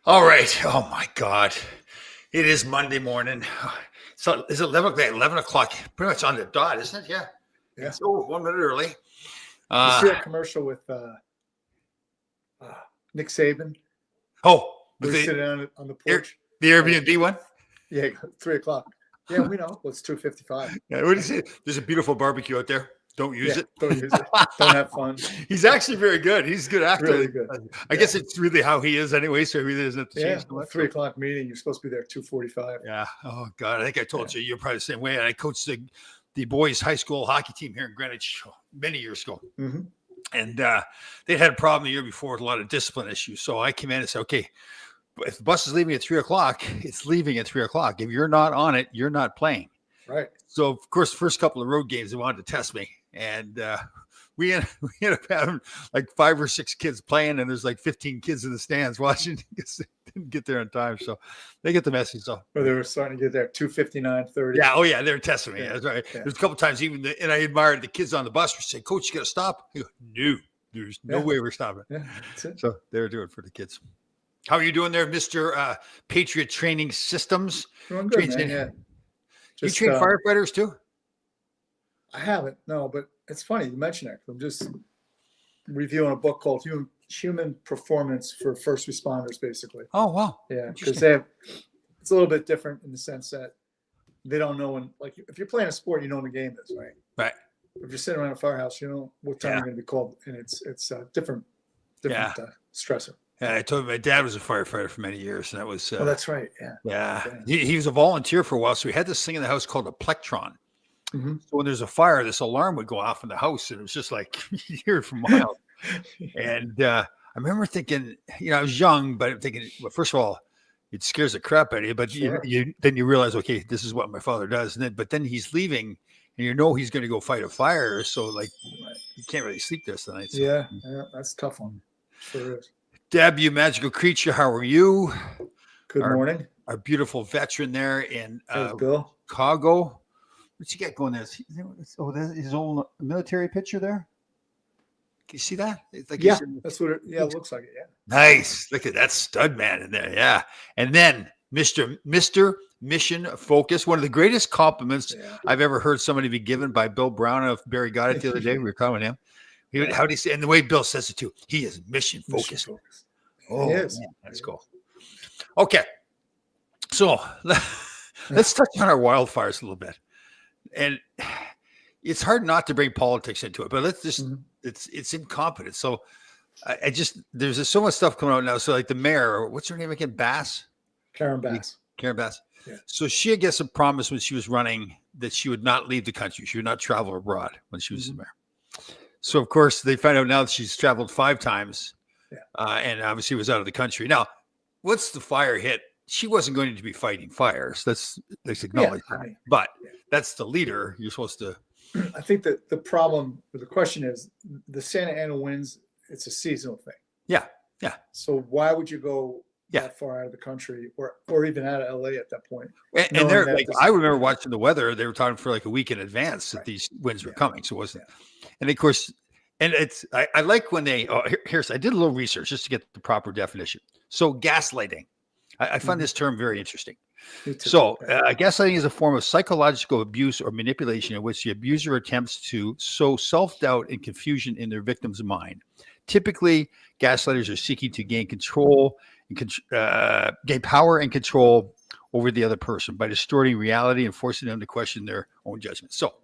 All right. Oh my God. It is Monday morning. So is it 11 o'clock? Pretty much on the dot, isn't it? Yeah. Yeah. It's 1 minute early. You see that commercial with Nick Saban? Oh, Where with he's sitting on the porch. the Airbnb one? Yeah, 3 o'clock. Yeah, we know. Well, it's 2:55. Yeah, what do you say? There's a beautiful barbecue out there. Don't use it. Don't use it. Don't have fun. He's actually very good. He's a good actor. Really good. I guess it's really how he is anyway, so he really doesn't have to change so much. 3 o'clock meeting. You're supposed to be there at 2:45. Yeah. Oh God. I think I told you you're probably the same way. And I coached the boys' high school hockey team here in Greenwich many years ago. Mm-hmm. And they'd had a problem the year before with a lot of discipline issues. So I came in and said, okay, if the bus is leaving at 3 o'clock, it's leaving at 3 o'clock. If you're not on it, you're not playing. Right. So, of course, the first couple of road games, they wanted to test me. And we ended up having like 5 or 6 kids playing, and there's like 15 kids in the stands watching because they didn't get there in time. So they get the message. So, or they were starting to get there 2:59:30. Yeah. Oh, yeah. They were testing me. Yeah. That's right. Yeah. There's a couple times and I admired the kids on the bus were saying, Coach, you got to stop. I go, no, there's no way we're stopping. Yeah, that's it. So they were doing it for the kids. How are you doing there, Mr. Patriot Training Systems? Doing good, man. Yeah. You train firefighters too? I haven't, no, but it's funny you mention it. I'm just reviewing a book called Human Performance for First Responders, basically. Oh, wow. Yeah, because it's a little bit different in the sense that they don't know when, like, if you're playing a sport, you know when the game is, right? Right. If you're sitting around a firehouse, you know what time you're going to be called, and it's different stressor. Yeah, I told you my dad was a firefighter for many years, and that was. Oh, that's right. Yeah. Yeah. He was a volunteer for a while, so we had this thing in the house called a plectron. Mm-hmm. So when there's a fire, this alarm would go off in the house, and it was just like you hear it from miles. And I remember thinking, I was young, but I'm thinking, well, first of all, it scares the crap out of you. But then you realize, okay, this is what my father does. But then he's leaving, and he's going to go fight a fire. So like, you can't really sleep this night. So. Yeah, that's a tough one. Sure is. Deb, you magical creature, how are you? Good morning. Our beautiful veteran there in Bill. Chicago. What's he got going there? That's his old military picture there. Can you see that? It's like that's what it looks like it. Yeah. Nice. Look at that stud man in there. Yeah. And then Mr. Mission Focus. One of the greatest compliments I've ever heard somebody be given by Bill Brown. If Barry got it the other day, we were calling him. How do you say? And the way Bill says it too, he is mission focused. Oh, man, that's cool. Okay, so let's touch on our wildfires a little bit, and it's hard not to bring politics into it, but let's just it's incompetence. So there's so much stuff coming out now. So like the mayor, what's her name again? Karen Bass. Yeah. So she, I guess, promised when she was running that she would not leave the country. She would not travel abroad when she was the mayor. So, of course, they find out now that she's traveled 5 times and obviously was out of the country. Now, once the fire hit, she wasn't going to be fighting fires. Let's acknowledge that. But that's the leader. You're supposed to. I think that the problem with the question is the Santa Ana winds, it's a seasonal thing. Yeah. So why would you go that far out of the country or even out of LA at that point? And they're like, I remember watching the weather. They were talking for like a week in advance that these winds were coming. So it wasn't. And of course, and I like when they, I did a little research just to get the proper definition. So gaslighting, I find this term very interesting. So gaslighting is a form of psychological abuse or manipulation in which the abuser attempts to sow self-doubt and confusion in their victim's mind. Typically, gaslighters are seeking to gain control and gain power and control over the other person by distorting reality and forcing them to question their own judgment. So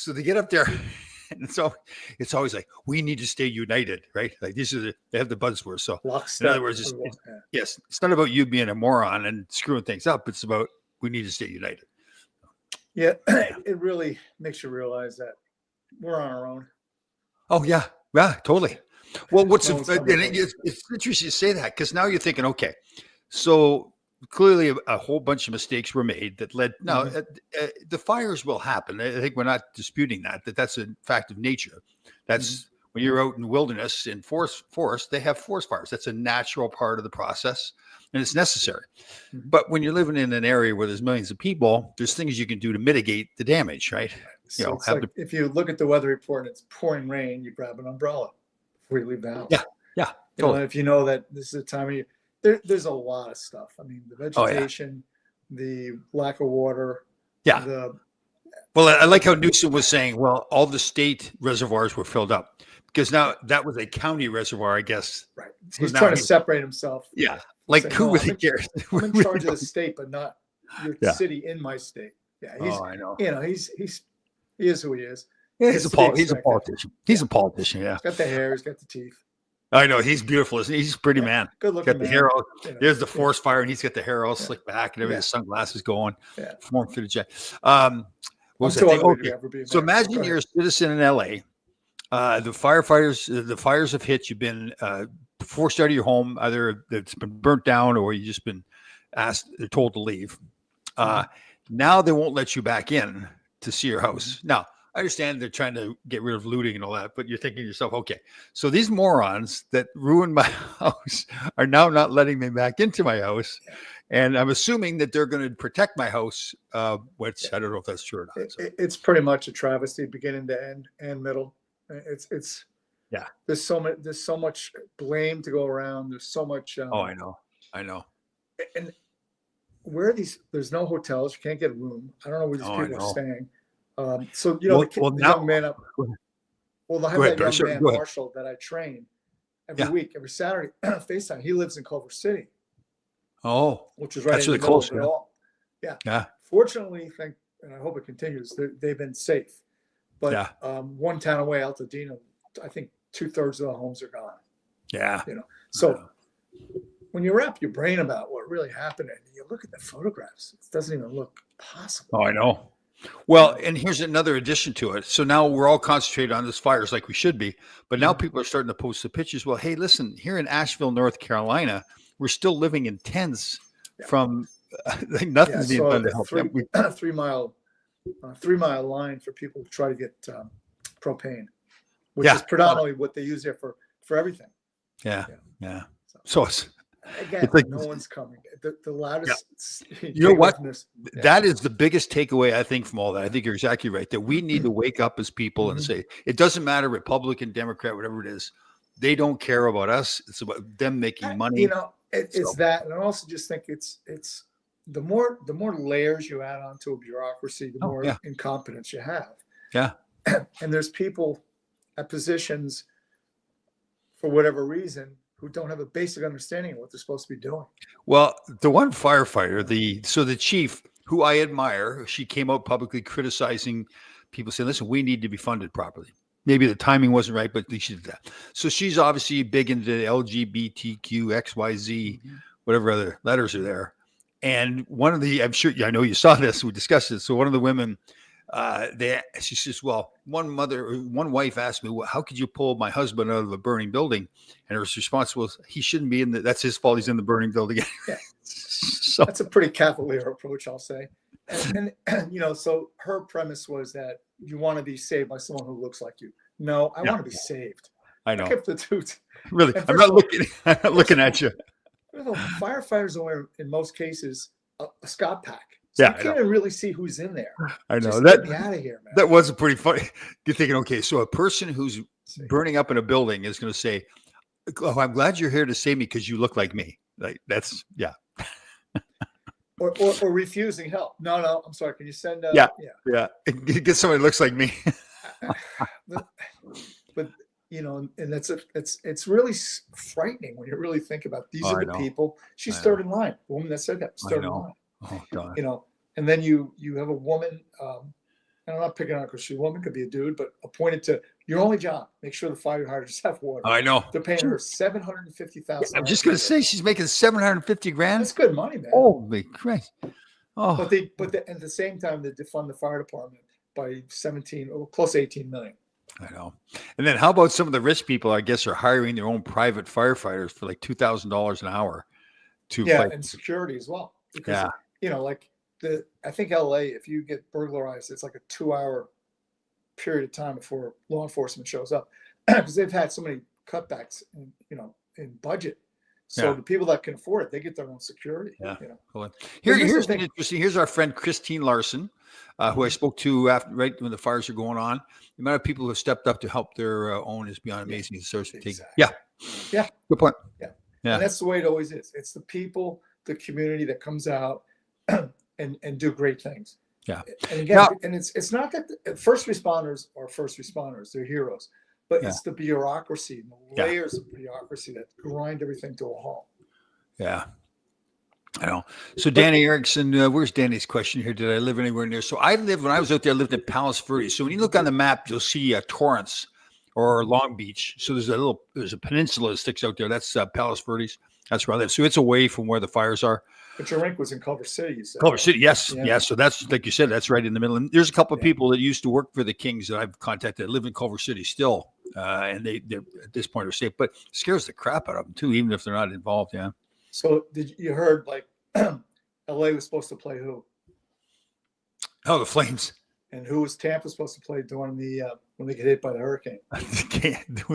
they get up there. And so it's always like, we need to stay united, right? Like they have the buzzwords. So in other words, it's not about you being a moron and screwing things up. It's about, we need to stay united. Yeah. It really makes you realize that we're on our own. Oh yeah. Yeah, totally. Well, it's interesting to say that because now you're thinking, okay, so clearly a whole bunch of mistakes were made that led. Now, the fires will happen. I think we're not disputing that's a fact of nature. That's when you're out in the wilderness in forest, they have forest fires. That's a natural part of the process, and it's necessary. But when you're living in an area where there's millions of people, there's things you can do to mitigate the damage, right? So it's like if you look at the weather report and it's pouring rain, you grab an umbrella before you leave the house. Yeah. Totally. If you know that this is the time of year, There's a lot of stuff. I mean, the Oh yeah. vegetation, the lack of water, Yeah. the Well, I like how Newsom was saying, well, all the state reservoirs were filled up because now that was a county reservoir, I guess. right. So He's now trying to separate himself. yeah, like Saying, who no, really cares? I'm in charge of the state, but not your Yeah. city in my state. Yeah, Oh, I know. you know, he is who he is. Yeah, It's he's to be a expected. politician. He's a politician. Yeah, He's got the hair, he's got the teeth. I know. He's beautiful, isn't he? He's a pretty man. Good He's looking got the man. hair all, You know, there's the forest fire, and he's got the hair all slicked back and everything. Yeah. His sunglasses going. Yeah. Form fitted jacket. What was I'm that too thing? ugly to Okay. ever be a So mayor. Go imagine ahead. you're a citizen in LA. The fires have hit. You've been forced out of your home. Either it's been burnt down or you've just been they're told to leave. Now they won't let you back in to see your house. Now, I understand they're trying to get rid of looting and all that, but you're thinking to yourself, okay, so these morons that ruined my house are now not letting me back into my house. And I'm assuming that they're going to protect my house, which I don't know if that's true or not. So. It's pretty much a travesty, beginning to end and middle. It's Yeah. There's so much blame to go around. There's so much. Oh, I know. And where are these? There's no hotels. You can't get a room. I don't know where these people are staying. So you know, the young man up. Well, I have that young man, Marshall, that I train every week, every Saturday. FaceTime. He lives in Culver City. Oh, which is right that's in really the middle close. of it all. Yeah. Yeah. Fortunately, and I hope it continues. They've been safe, but one town away, Altadena, I think 2/3 of the homes are gone. Yeah. You know, so when you wrap your brain about what really happened and you look at the photographs, it doesn't even look possible. Oh, I know. Well, and here's another addition to it. So now we're all concentrated on this fires like we should be, but now people are starting to post the pictures. Well, hey, listen, here in Asheville, North Carolina, we're still living in tents from nothing's being done to help them. 3-mile line for people to try to get propane, which is predominantly what they use there for everything. Yeah. So it's like no one's coming. The loudest. You know what? That is the biggest takeaway, I think, from all that. I think you're exactly right, that we need to wake up as people and say, it doesn't matter, Republican, Democrat, whatever it is. They don't care about us. It's about them making money. You know, it's that. And I also just think it's the more layers you add onto a bureaucracy, the more incompetence you have. Yeah. And there's people at positions for whatever reason who don't have a basic understanding of what they're supposed to be doing. Well, the one firefighter, the chief, who I admire, she came out publicly criticizing people, saying, listen, we need to be funded properly. Maybe the timing wasn't right, but at least she did that. So she's obviously big into LGBTQ, XYZ, whatever other letters are there. And one of the, I know you saw this, we discussed it. So one of the women, she says, well, one wife asked me, well, how could you pull my husband out of a burning building? And her response was, he shouldn't be that's his fault. He's in the burning building. Yeah. So that's a pretty cavalier approach, I'll say. And you know, so her premise was that you want to be saved by someone who looks like you. No, I want to be saved. I know. Really, I'm not looking at you. Firefighters are in most cases a Scott pack. So you can't even really see who's in there. I know. Just get me out of here, man. That was a pretty funny. You're thinking, okay, so a person who's burning up in a building is going to say, oh, I'm glad you're here to save me because you look like me. Like that's or refusing help. No, I'm sorry. Can you send? Get somebody who looks like me. but you know, and it's really frightening when you really think about these are the people. She's third in line. The woman that said that was third in line. Oh God. You know, and then you have a woman. And I'm not picking on her because she's a woman, could be a dude, but appointed to your only job, make sure the fire hydrants have water. I know. They're paying her $750,000. I'm just gonna say she's making $750,000. That's good money, man. Holy Christ! Oh, but at the same time, they defund the fire department by 17 or close to 18 million. I know. And then how about some of the rich people? I guess are hiring their own private firefighters for like $2,000 an hour to fight. And security as well. Because, you know, like I think LA, if you get burglarized, it's like a 2-hour period of time before law enforcement shows up because they've had so many cutbacks in budget. So the people that can afford it, they get their own security. Yeah. You know? Cool. Here's interesting. Here's our friend Christine Larson, who I spoke to right when the fires are going on. The amount of people who have stepped up to help their own is beyond amazing. Exactly. Yeah. Good point. Yeah. And that's the way it always is. It's the people, the community that comes out and do great things. Yeah. And again, and it's not that first responders are first responders, they're heroes, but it's the bureaucracy and the layers of bureaucracy that grind everything to a halt. Yeah. I know. So Danny Erickson, where's Danny's question here? Did I live anywhere near? So when I was out there, I lived in Palos Verdes. So when you look on the map, you'll see Torrance or Long Beach. So there's a peninsula that sticks out there. That's Palos Verdes. That's where I live. So it's away from where the fires are. But your rink was in Culver City, you said. Culver City, yes. Yeah. Yeah. So that's, like you said, that's right in the middle. And there's a couple of people that used to work for the Kings that I've contacted that live in Culver City still. And they're at this point are safe, but it scares the crap out of them too, even if they're not involved. Yeah. So you heard like LA was supposed to play who? Oh, the Flames. And who was Tampa supposed to play during the when they get hit by the hurricane?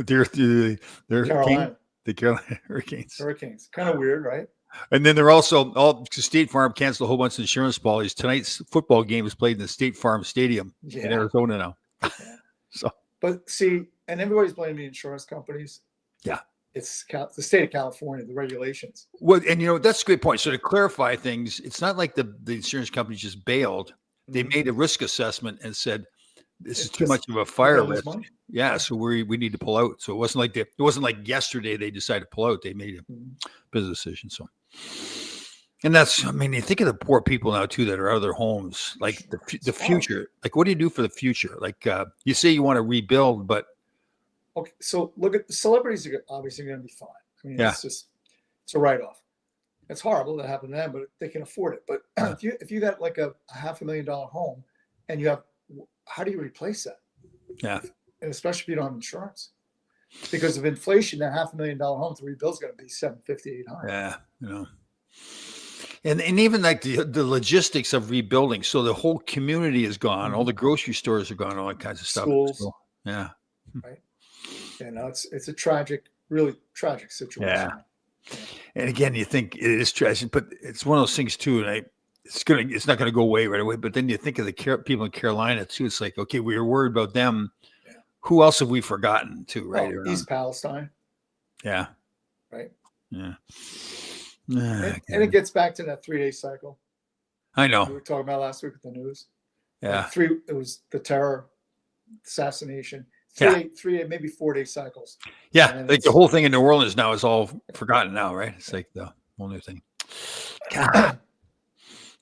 They're Carolina. The Carolina Hurricanes. Kind of weird, right? And then they're also State Farm canceled a whole bunch of insurance policies. Tonight's football game is played in the State Farm Stadium in Arizona now. Yeah. So, but see, and everybody's blaming the insurance companies. Yeah. It's the state of California, the regulations. Well, and that's a great point. So to clarify things, it's not like the insurance companies just bailed. They made a risk assessment and said, this is too much of a fire risk. Yeah, so we need to pull out. So it wasn't like yesterday they decided to pull out. They made a business decision. So, and that's, I mean, you think of the poor people now too that are out of their homes, like the future. Like, what do you do for the future? Like, you say you want to rebuild, but okay, so look at the celebrities are obviously going to be fine. I mean, it's a write-off. It's horrible that happened to them, but they can afford it. But if you got like a $500,000 home, and you have, how do you replace that? Yeah, and especially if you don't have insurance, because of inflation, that $500,000 home to rebuild is going to be $750, $800. Yeah, and even like the logistics of rebuilding. So the whole community is gone. All the grocery stores are gone. All that kinds of stuff. Schools. So, yeah. Right. It's a tragic, really tragic situation. Yeah. And again, you think it is tragic, but it's one of those things too. And it's not going to go away right away. But then you think of the people in Carolina too. It's like, okay, we were worried about them. Yeah. Who else have we forgotten too? Right. East Palestine. Yeah. Right. Yeah. And it gets back to that 3-day cycle. I know. We were talking about last week with the news. Yeah. It was the terror, assassination. 3 maybe 4-day cycles. Yeah, like the whole thing in New Orleans now is all forgotten now, right? It's like the whole new thing. God,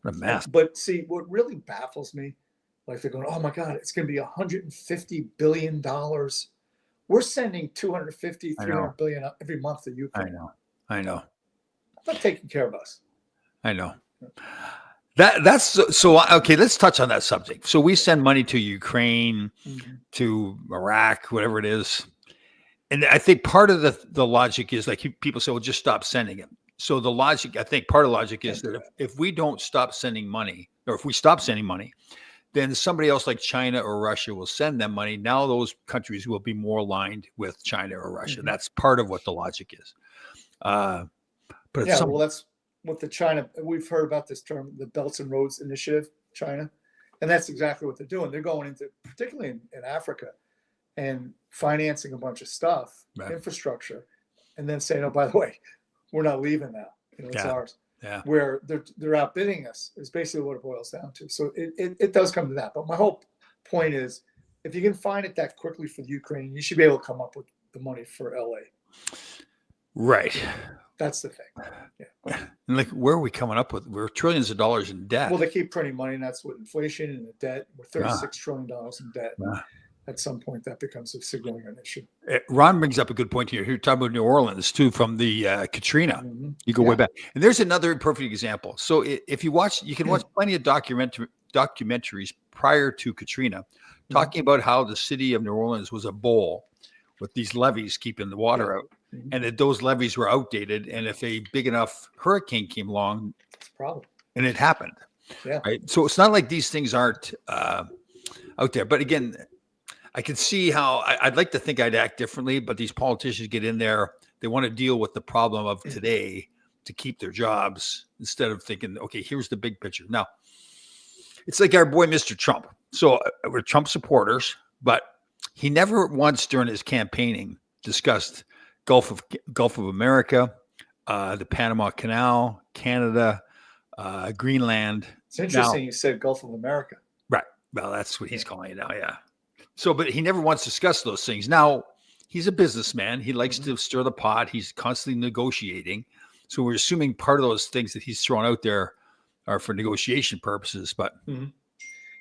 what a mess. But see, what really baffles me, like they're going, oh my God, it's going to be $150 billion. We're sending 250, 300 billion every month to Ukraine. I know. I'm not taking care of us. I know. That's so okay. Let's touch on that subject. So we send money to Ukraine, to Iraq, whatever it is, and I think part of the logic is like people say, "Well, just stop sending it." So the logic, I think, part of the logic is that if we don't stop sending money, or if we stop sending money, then somebody else like China or Russia will send them money. Now those countries will be more aligned with China or Russia. That's part of what the logic is. But well, that's what the China, we've heard about this term, the Belts and Roads Initiative, China. And that's exactly what they're doing. They're going into, particularly in Africa, and financing a bunch of stuff, infrastructure, and then saying, oh, by the way, we're not leaving now. It's ours. Yeah. Where they're outbidding us is basically what it boils down to. So it does come to that. But my whole point is, if you can find it that quickly for the Ukraine, you should be able to come up with the money for LA. Right. That's the thing. Yeah. And like, where are we coming up with? We're trillions of dollars in debt. Well, they keep printing money, and that's with inflation and the debt. We're $36 trillion in debt. At some point, that becomes a significant issue. Ron brings up a good point here. You're talking about New Orleans too, from the Katrina. You go way back, and there's another perfect example. So if you watch, you can watch plenty of documentaries prior to Katrina, talking about how the city of New Orleans was a bowl with these levees keeping the water out. And that those levees were outdated, and if a big enough hurricane came along, it's a problem. And it happened. Yeah. Right. So it's not like these things aren't out there. But again, I can see how I'd like to think I'd act differently, but these politicians get in there. They want to deal with the problem of today to keep their jobs instead of thinking, okay, here's the big picture. Now, it's like our boy, Mr. Trump. So we're Trump supporters, but he never once during his campaigning discussed Gulf of America, the Panama Canal, Canada, Greenland. It's interesting you said Gulf of America. Right. Well, that's what he's calling it now. Yeah. So, but he never wants to discuss those things. Now, he's a businessman. He likes to stir the pot. He's constantly negotiating. So we're assuming part of those things that he's thrown out there are for negotiation purposes. But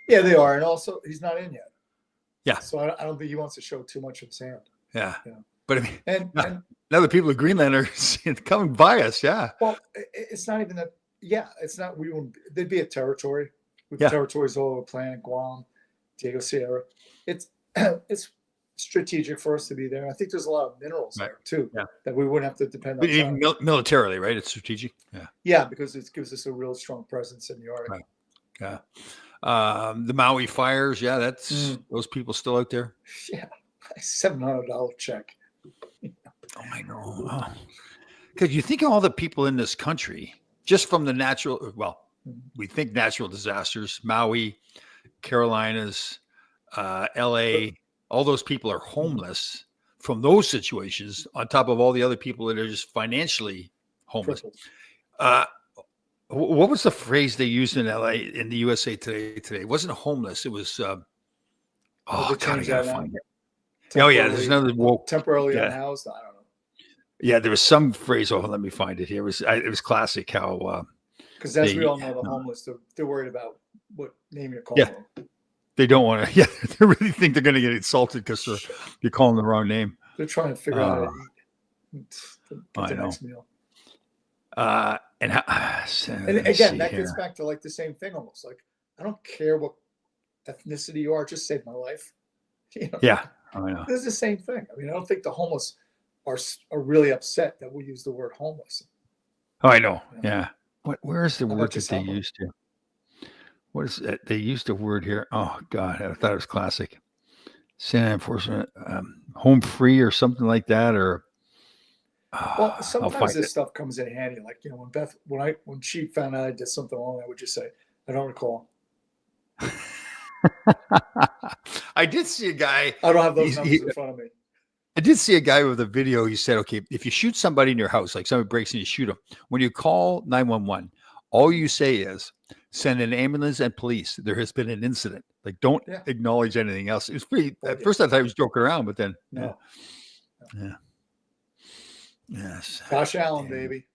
yeah, they are. And also, he's not in yet. Yeah. So I don't think he wants to show too much of his hand. Yeah. You know? But I mean, and now the people of Greenland are coming by us. Yeah. Well, it's not even that. Yeah, it's not. We wouldn't. There'd be a territory. With territories all over the planet, Guam, Diego Sierra. It's strategic for us to be there. I think there's a lot of minerals there too that we wouldn't have to depend on. But even militarily, right? It's strategic. Yeah. Yeah, because it gives us a real strong presence in the Arctic. Right. Yeah. The Maui fires. Yeah, that's those people still out there. Yeah, $700 check. Oh, I know. Because you think of all the people in this country, just from the natural. Well, we think natural disasters. Maui, Carolinas, LA. All those people are homeless from those situations. On top of all the other people that are just financially homeless. What was the phrase they used in LA, in the USA Today? It wasn't homeless. It was. God, I gotta find it. Oh yeah, there's another woke. Temporarily unhoused. I don't know. Yeah, there was some phrase. Oh, let me find it here. It was classic how. Because as we all know, the homeless, they're worried about what name you're calling them. They don't want to. Yeah, they really think they're going to get insulted because you're calling the wrong name. They're trying to figure out how to eat. Get the next meal. And again, that gets back to like the same thing almost. Like, I don't care what ethnicity you are, just save my life. You know? Yeah, I know. This is the same thing. I mean, I don't think the homeless are really upset that we use the word homeless. Oh, I know. Yeah. Where is the word that they used to? What is it? They used a word here. Oh God, I thought it was classic. Sanitation enforcement, home free or something like that, or. Well, sometimes this stuff comes in handy. Like, you know, when she found out I did something wrong, I would just say, I don't recall. I did see a guy. I don't have those numbers in front of me. I did see a guy with a video. He said, okay, if you shoot somebody in your house, like somebody breaks in, you shoot them. When you call 911, all you say is send an ambulance and police. There has been an incident. Like, don't acknowledge anything else. It was pretty, at first I thought he was joking around, but then. No. Yeah. Yes. Josh Allen, baby.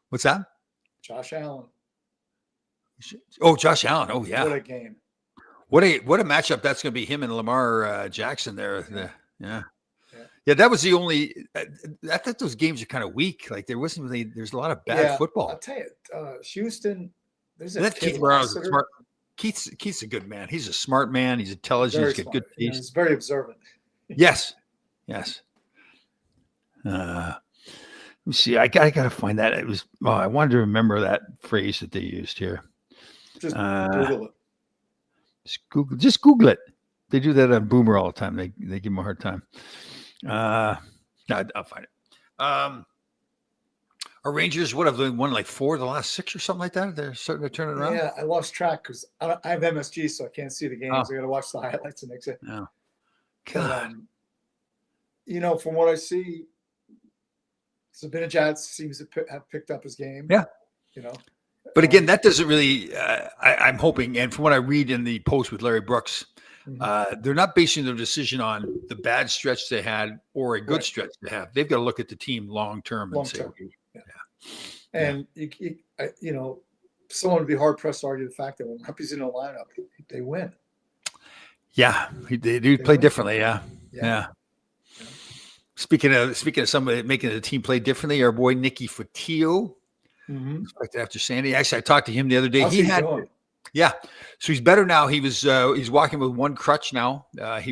What's that? Josh Allen. Oh, Josh Allen. Oh, yeah. What a game. What a matchup that's going to be, him and Lamar Jackson there. Yeah, that was the only. I thought those games are kind of weak. Like, there wasn't really. There's a lot of bad football. I'll tell you, Houston. There's a Keith Brown's smart. Keith's a good man. He's a smart man. He's intelligent. He's got good taste. He's very observant. Yes. Let me see. I gotta find that. It was. Oh, I wanted to remember that phrase that they used here. Just Google it. Just Google it. They do that on Boomer all the time. They give him a hard time. I'll find it. Our Rangers, what have they won, like 4 of the last 6 or something like that? They're starting to turn it around. Yeah, I lost track because I have MSG, so I can't see the games. I got to watch the highlights the next day. Oh. God. You know, from what I see, Zibanejad seems to have picked up his game. Yeah. You know. But again, that doesn't really. I'm hoping, and from what I read in the post with Larry Brooks, they're not basing their decision on the bad stretch they had or a good stretch they have. They've got to look at the team long term and say, And you know, someone would be hard pressed to argue the fact that when Rumpy's in the lineup, they win. Yeah, they do play differently. Yeah. Speaking of somebody making the team play differently, our boy Nicky Fotillo. After Sandy, actually, I talked to him the other day. So he's better now. He's walking with one crutch now. I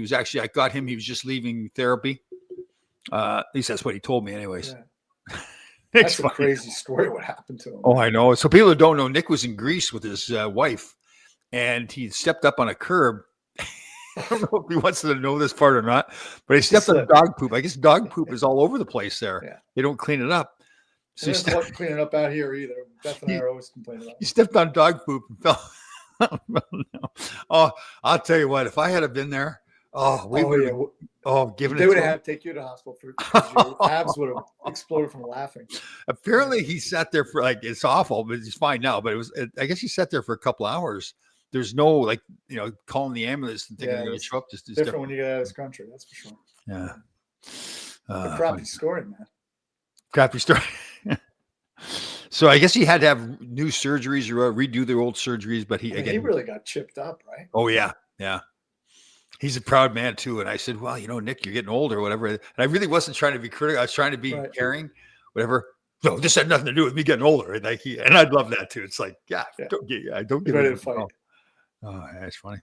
got him. He was just leaving therapy. At least that's what he told me, anyways. Yeah. That's a crazy story. What happened to him? Oh, I know. So people who don't know, Nick was in Greece with his wife, and he stepped up on a curb. I don't know if he wants to know this part or not, but he stepped on dog poop. I guess dog poop is all over the place there. Yeah. They don't clean it up. So he wasn't cleaning up out here either. Beth and I are always complaining about it. He stepped on dog poop and fell. Oh, I'll tell you what, if I had been there, Oh, we Oh would yeah, have. Oh, giving they it would to have him. had to take you to the hospital because your abs would have exploded from laughing. Apparently, he sat there for like it's awful, but he's fine now. But I guess he sat there for a couple hours. There's no like calling the ambulance and thinking Yeah, they're it going to was show up. Just is different when different. you get out of this country. That's for sure. Yeah. A crappy Funny. story, man. Crappy story. So I guess he had to have new surgeries or redo their old surgeries, but I mean, he really got chipped up, right? oh yeah, yeah. He's a proud man too. And I said, well, Nick, you're getting older, or whatever. And I really wasn't trying to be critical. I was trying to be Right. caring, whatever. No, this had nothing to do with me getting older. And and I'd love that too. It's like, don't get ready to fight. Oh, that's funny.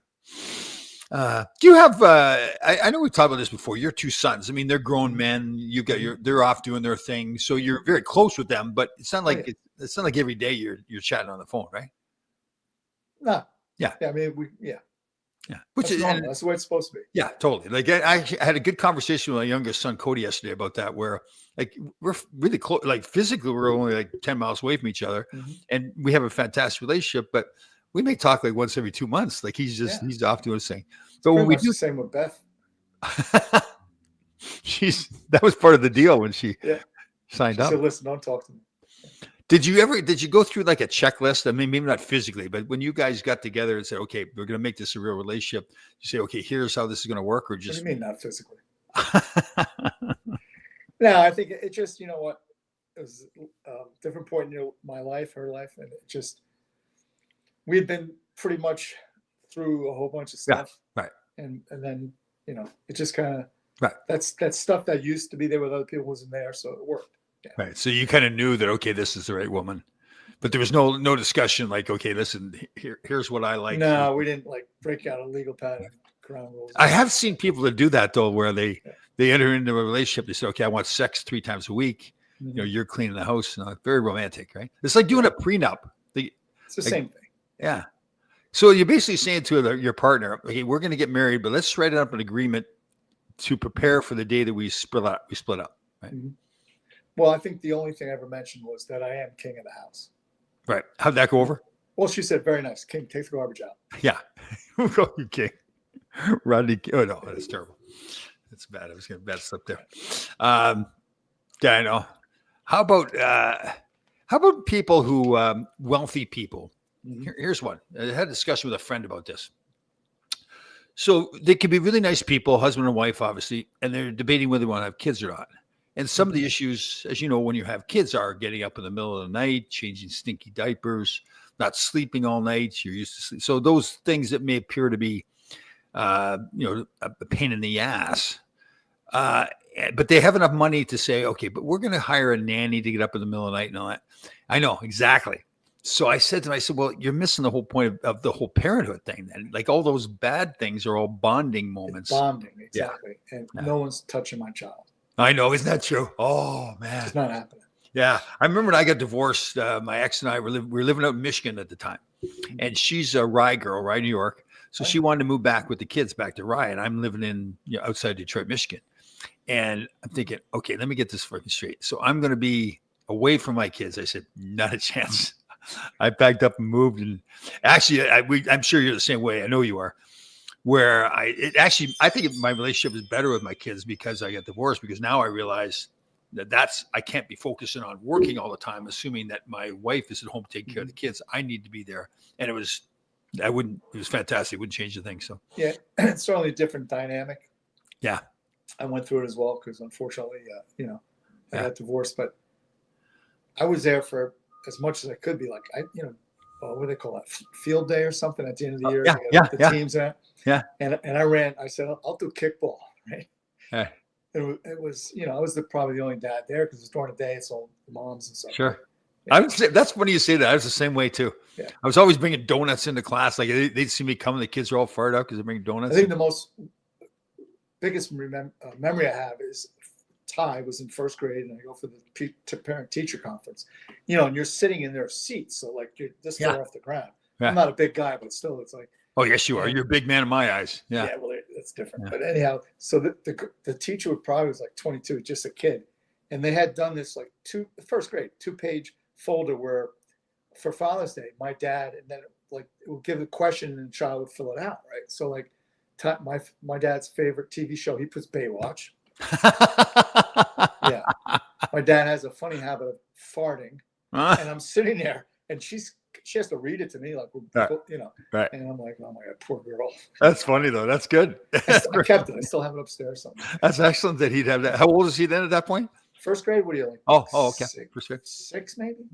Do you have? I know we've talked about this before. Your two sons. I mean, they're grown men. You got they're off doing their thing, so you're very close with them. But it's not like it's not like every day you're chatting on the phone, right? No. Yeah. I mean, yeah. Which is normal. That's the way it's supposed to be. Yeah, totally. Like I had a good conversation with my youngest son Cody yesterday about that, where like we're really close. Like physically, we're only like 10 miles away from each other, and we have a fantastic relationship. But we may talk like once every 2 months. Like he's off doing his thing. But when we do the same with Beth, that was part of the deal when she signed up. Said, "Listen, don't talk to me." Did you go through like a checklist? I mean, maybe not physically, but when you guys got together and said, okay, we're going to make this a real relationship, you say, okay, here's how this is going to work, or just. What do you mean not physically? No, I think it just, you know what, it was a different point in my life, her life. And it just, we had been pretty much through a whole bunch of stuff. Right. And then, it just kind of, right. That's stuff that used to be there with other people wasn't there. So it worked. Yeah. Right. So you kind of knew that, okay, this is the right woman, but there was no discussion like, okay, listen, here's what I like. No, we didn't like break out a legal pad and ground rules. I have seen people that do that though, where they enter into a relationship. They say, okay, I want sex 3 times a week. You're cleaning the house. Very romantic, right? It's like doing a prenup. It's the same thing. Yeah. So you're basically saying to your partner, okay, we're going to get married, but let's write up an agreement to prepare for the day that we split up. Right. Well, I think the only thing I ever mentioned was that I am king of the house. Right. How'd that go over? Well, she said, very nice. King, take the garbage out. Yeah. Okay. Rodney. Oh, no, that's terrible. That's bad. I was going to bad slip there. Yeah, I know. How about people who, wealthy people? Here's one. I had a discussion with a friend about this. So they could be really nice people, husband and wife, obviously, and they're debating whether they want to have kids or not. And some of the issues, as you know, when you have kids are getting up in the middle of the night, changing stinky diapers, not sleeping all night. You're used to sleep. So those things that may appear to be, a pain in the ass. But they have enough money to say, okay, but we're going to hire a nanny to get up in the middle of the night and all that. I know, exactly. So I said to him, well, you're missing the whole point of the whole parenthood thing then. Like all those bad things are all bonding moments. It's bonding, exactly. Yeah. And no one's touching my child. I know, isn't that true? Oh, man. It's not happening. Yeah. I remember when I got divorced, my ex and I we were living out in Michigan at the time. And she's a Rye girl, Rye, New York. So she wanted to move back with the kids back to Rye. And I'm living in outside Detroit, Michigan. And I'm thinking, okay, let me get this fucking straight. So I'm going to be away from my kids. I said, not a chance. I packed up and moved. And actually, I'm sure you're the same way. I know you are. Where I think my relationship is better with my kids because I got divorced, because now I realize that I can't be focusing on working all the time, assuming that my wife is at home taking care of the kids. I need to be there. And it was fantastic. It wouldn't change the thing. So yeah, it's certainly a different dynamic. Yeah. I went through it as well because unfortunately, I got divorced, but I was there for as much as I could be. Like what do they call that? Field day or something at the end of the year. The teams at. Yeah. And I ran. I said, I'll do kickball. Right. Yeah. It was I was probably the only dad there because it's during the day. It's all the moms and stuff. Sure. Yeah. I would say that's funny you say that. I was the same way too. Yeah. I was always bringing donuts into class. Like they'd see me coming. The kids are all fired up because they're bringing donuts. I think the biggest memory I have is Ty was in first grade, and I go for the parent-teacher conference. And you're sitting in their seats, so like you're this far off the ground. Yeah. I'm not a big guy, but still, it's like. Oh yes, you are. You're a big man in my eyes. Yeah. Yeah. Well, it's different. Yeah. But anyhow, so the teacher was like 22, just a kid, and they had done this like first grade 2-page folder where for Father's Day, my dad, and then it would give a question and the child would fill it out, right? So like my dad's favorite TV show. He puts Baywatch. Yeah, my dad has a funny habit of farting, and I'm sitting there, and she has to read it to me, like, you know, right. And I'm like, oh my god, poor girl. That's funny though. That's good. I kept it. I still have it upstairs somewhere. That's excellent that he'd have that. How old is he then at that point? First grade. What do you like? Oh, okay. Six maybe.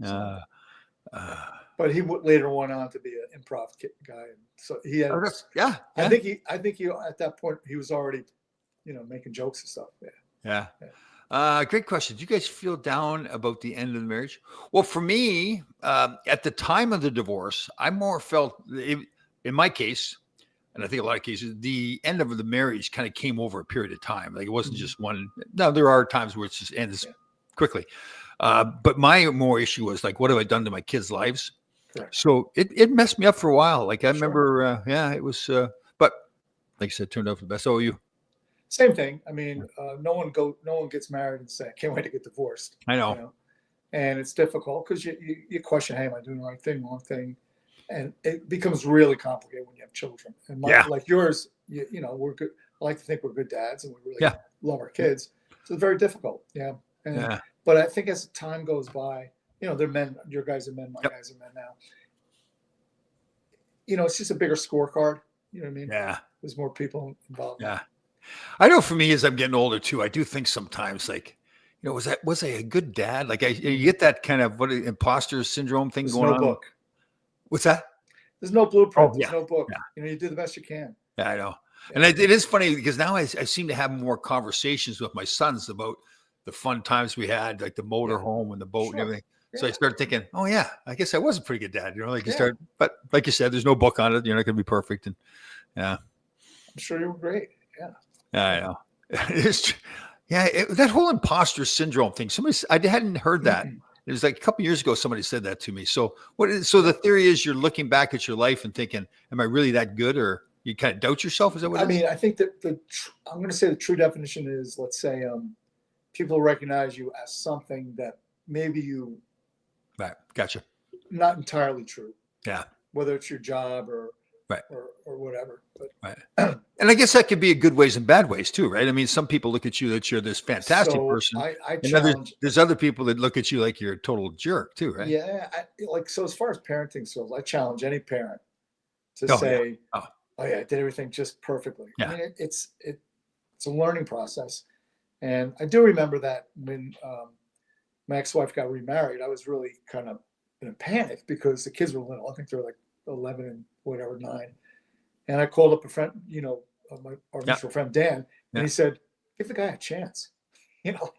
But he later went on to be an improv guy, so he had. Yeah. I think he at that point he was already, you know, making jokes and stuff. Yeah. Great question. Do you guys feel down about the end of the marriage? Well, for me, at the time of the divorce, I more felt, in my case, and I think a lot of cases, the end of the marriage kind of came over a period of time. Like it wasn't just one. Now there are times where it just ends quickly. But my more issue was like, what have I done to my kids' lives? Correct. So it messed me up for a while. Like I remember, it was, but like I said, it turned out for the best. So you. Same thing. I mean, no one gets married and say, I can't wait to get divorced. I know. You know? And it's difficult because you question, hey, am I doing the right thing, wrong thing? And it becomes really complicated when you have children. And like yours, you know, we're good. I like to think we're good dads and we really love our kids. So it's very difficult. Yeah. But I think as time goes by, you know, they're men, your guys are men, my guys are men now. You know, it's just a bigger scorecard. You know what I mean? Yeah. There's more people involved. Yeah. I know for me, as I'm getting older too, I do think sometimes like, you know, was I a good dad? Like you get that kind of imposter syndrome thing going on. There's no book. What's that? There's no blueprint. There's no book. You know, you do the best you can. Yeah, I know. And it is funny because now I seem to have more conversations with my sons about the fun times we had, like the motor home and the boat and everything. So I started thinking, oh yeah, I guess I was a pretty good dad. You know, like but like you said, there's no book on it. You're not going to be perfect. And I'm sure you were great. Yeah. I know. That whole imposter syndrome thing. I hadn't heard that. It was like a couple of years ago, somebody said that to me. So so the theory is you're looking back at your life and thinking, am I really that good? Or you kind of doubt yourself? Is that what it is? I mean, I think that I'm going to say the true definition is, let's say, people recognize you as something that maybe you. Right. Gotcha. Not entirely true. Yeah. Whether it's your job or whatever. But, and I guess that could be a good ways and bad ways too, right? I mean, some people look at you that you're this fantastic person. I challenge. There's other people that look at you like you're a total jerk too, right? Yeah. So as far as parenting goes, I challenge any parent to say, oh yeah, I did everything just perfectly. Yeah. I mean, it's a learning process. And I do remember that when my ex-wife got remarried, I was really kind of in a panic because the kids were little. I think they were like 11 and whatever, 9. And I called up a friend, you know, our mutual friend Dan, and he said, "Give the guy a chance," you know.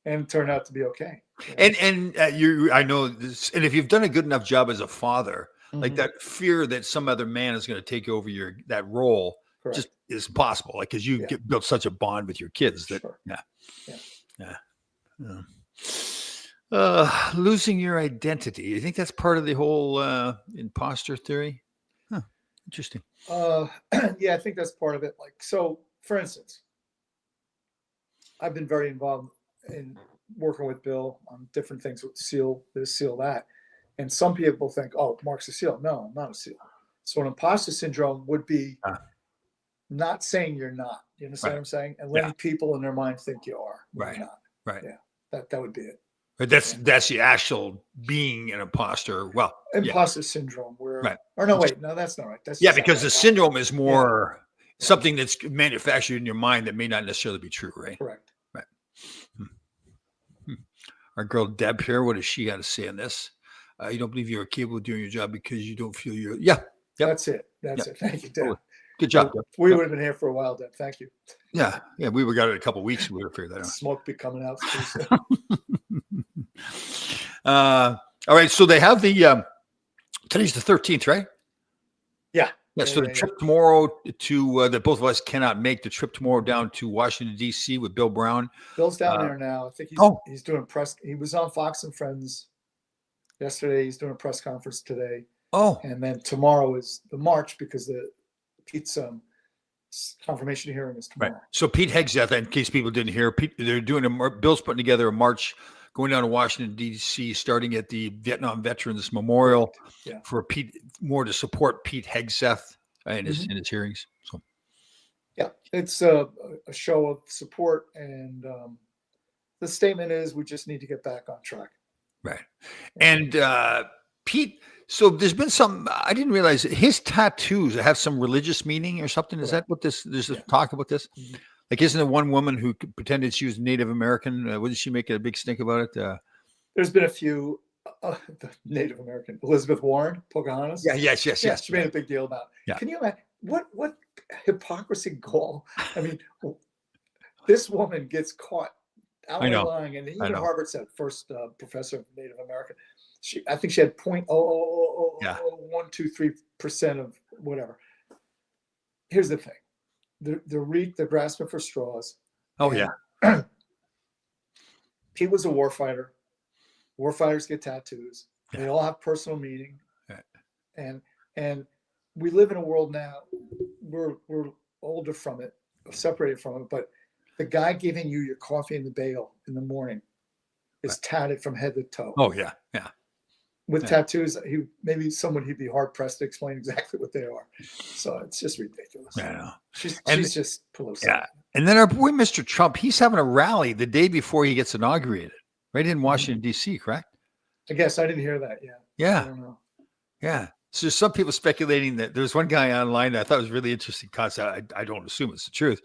And it turned out to be okay. And I know this, and if you've done a good enough job as a father, like that fear that some other man is going to take over that role just is possible, like because you built such a bond with your kids that losing your identity. You think that's part of the whole imposter theory? Huh. Interesting. I think that's part of it. Like, so for instance, I've been very involved in working with Bill on different things with SEAL, this, SEAL, that. And some people think, oh, Mark's a SEAL. No, I'm not a SEAL. So an imposter syndrome would be not saying you're not. You understand what I'm saying? And letting people in their mind think you are. Right. You're not. Right. Yeah. That would be it. But that's the actual being an imposter. Well, imposter syndrome. Where or no, that's not right. That's because the syndrome is more something that's manufactured in your mind that may not necessarily be true, right? Correct. Right. Our girl Deb here, what does she got to say on this? You don't believe you're capable of doing your job because you don't feel you're. That's it. That's it. Thank you, Deb. Good job, Deb. We would have been here for a while, Deb. Thank you. Yeah, we got it a couple of weeks. We would have figured that out. Smoke be coming out. All right, so they have the today's the 13th, right? Yeah. So the trip tomorrow to that both of us cannot make the trip tomorrow down to Washington D.C. with Bill Brown. Bill's down there now. I think he's doing press. He was on Fox and Friends yesterday. He's doing a press conference today. Oh, and then tomorrow is the march because Pete's confirmation hearing is tomorrow. Right. So Pete Hegseth, in case people didn't hear, they're doing Bill's putting together a march going down to Washington, D.C., starting at the Vietnam Veterans Memorial for Pete, more to support Pete Hegseth. in his hearings. So yeah, it's a show of support, and the statement is we just need to get back on track. Right. And Pete, so there's been some, I didn't realize his tattoos have some religious meaning or something. Is that what there's a talk about this? Mm-hmm. Like, isn't there one woman who pretended she was Native American? Wouldn't she make a big stink about it? There's been a few, the Native American, Elizabeth Warren, Pocahontas. Yeah, yes. She made a big deal about it. Yeah. Can you imagine what hypocrisy gall? I mean, this woman gets caught out lying, and even Harvard said first professor of Native American. I think she had 0.0000123% of whatever. Here's the thing: they're grasping for straws. Oh yeah. He was a war fighter. War fighters get tattoos. Yeah. They all have personal meaning. Yeah. And we live in a world now. We're older from it, separated from it, but the guy giving you your coffee in the bale in the morning is tatted from head to toe. Oh yeah. With tattoos, he'd be hard pressed to explain exactly what they are. So it's just ridiculous. I know. She's just Pelosi. Yeah. And then our boy Mr. Trump, he's having a rally the day before he gets inaugurated, right in Washington, D.C., correct? I guess I didn't hear that. Yeah. I don't know. Yeah. So there's some people speculating that there's one guy online that I thought was really interesting concept. I don't assume it's the truth,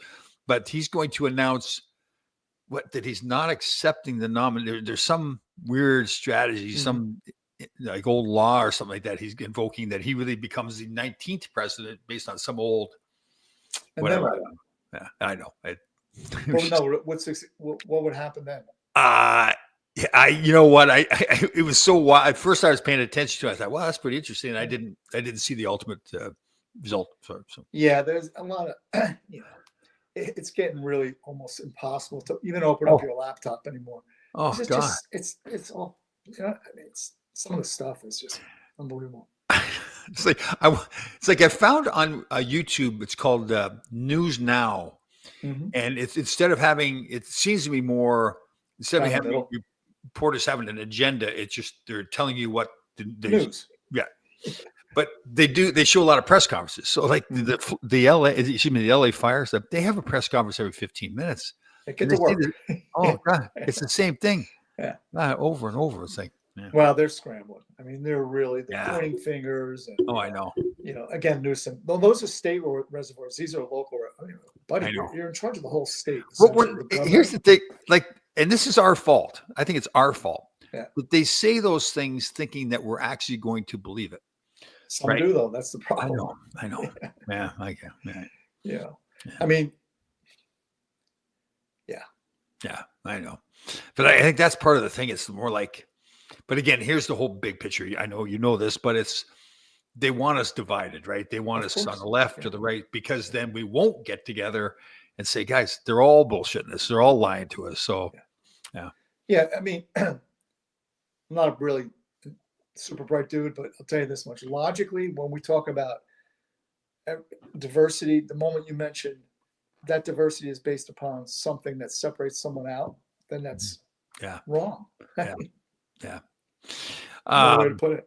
but he's going to announce that he's not accepting the nomination. There's some weird strategy, some like old law or something like that. He's invoking that he really becomes the 19th president based on some old whatever. Yeah, I know. What would happen then? You know what? It was so wild. At first, I was paying attention to it. I thought, well, that's pretty interesting. And I didn't see the ultimate result. So. Yeah, there's a lot of, it's getting really almost impossible to even open up your laptop anymore. Oh God! It's all, it's some of the stuff is just unbelievable. It's like I found on YouTube. It's called News Now, and it's instead of having, it seems to be more instead of having reporters having an agenda, it's just they're telling you what the news. Yeah, but they show a lot of press conferences. So like the LA fires, they have a press conference every 15 minutes. They get to work. Oh God, it's the same thing. Yeah, over and over. It's like. Yeah. Well, they're scrambling. I mean, they're pointing fingers. And, I know. Again, Newsom. Well, those are state reservoirs. These are local. Buddy, you're in charge of the whole state. Here's the thing, and this is our fault. I think it's our fault. Yeah. But they say those things thinking that we're actually going to believe it. Some do, though. That's the problem. I know. Yeah, I get. Yeah. I mean, yeah, I know. But I think that's part of the thing. It's more like. But again, here's the whole big picture. I know you know this, but they want us divided, right? They want us on the left or the right, because then we won't get together and say, guys, they're all bullshitting us. They're all lying to us. So, yeah. I mean, I'm not a really super bright dude, but I'll tell you this much. Logically, when we talk about diversity, the moment you mentioned that diversity is based upon something that separates someone out, then that's wrong. Yeah. No way to put it.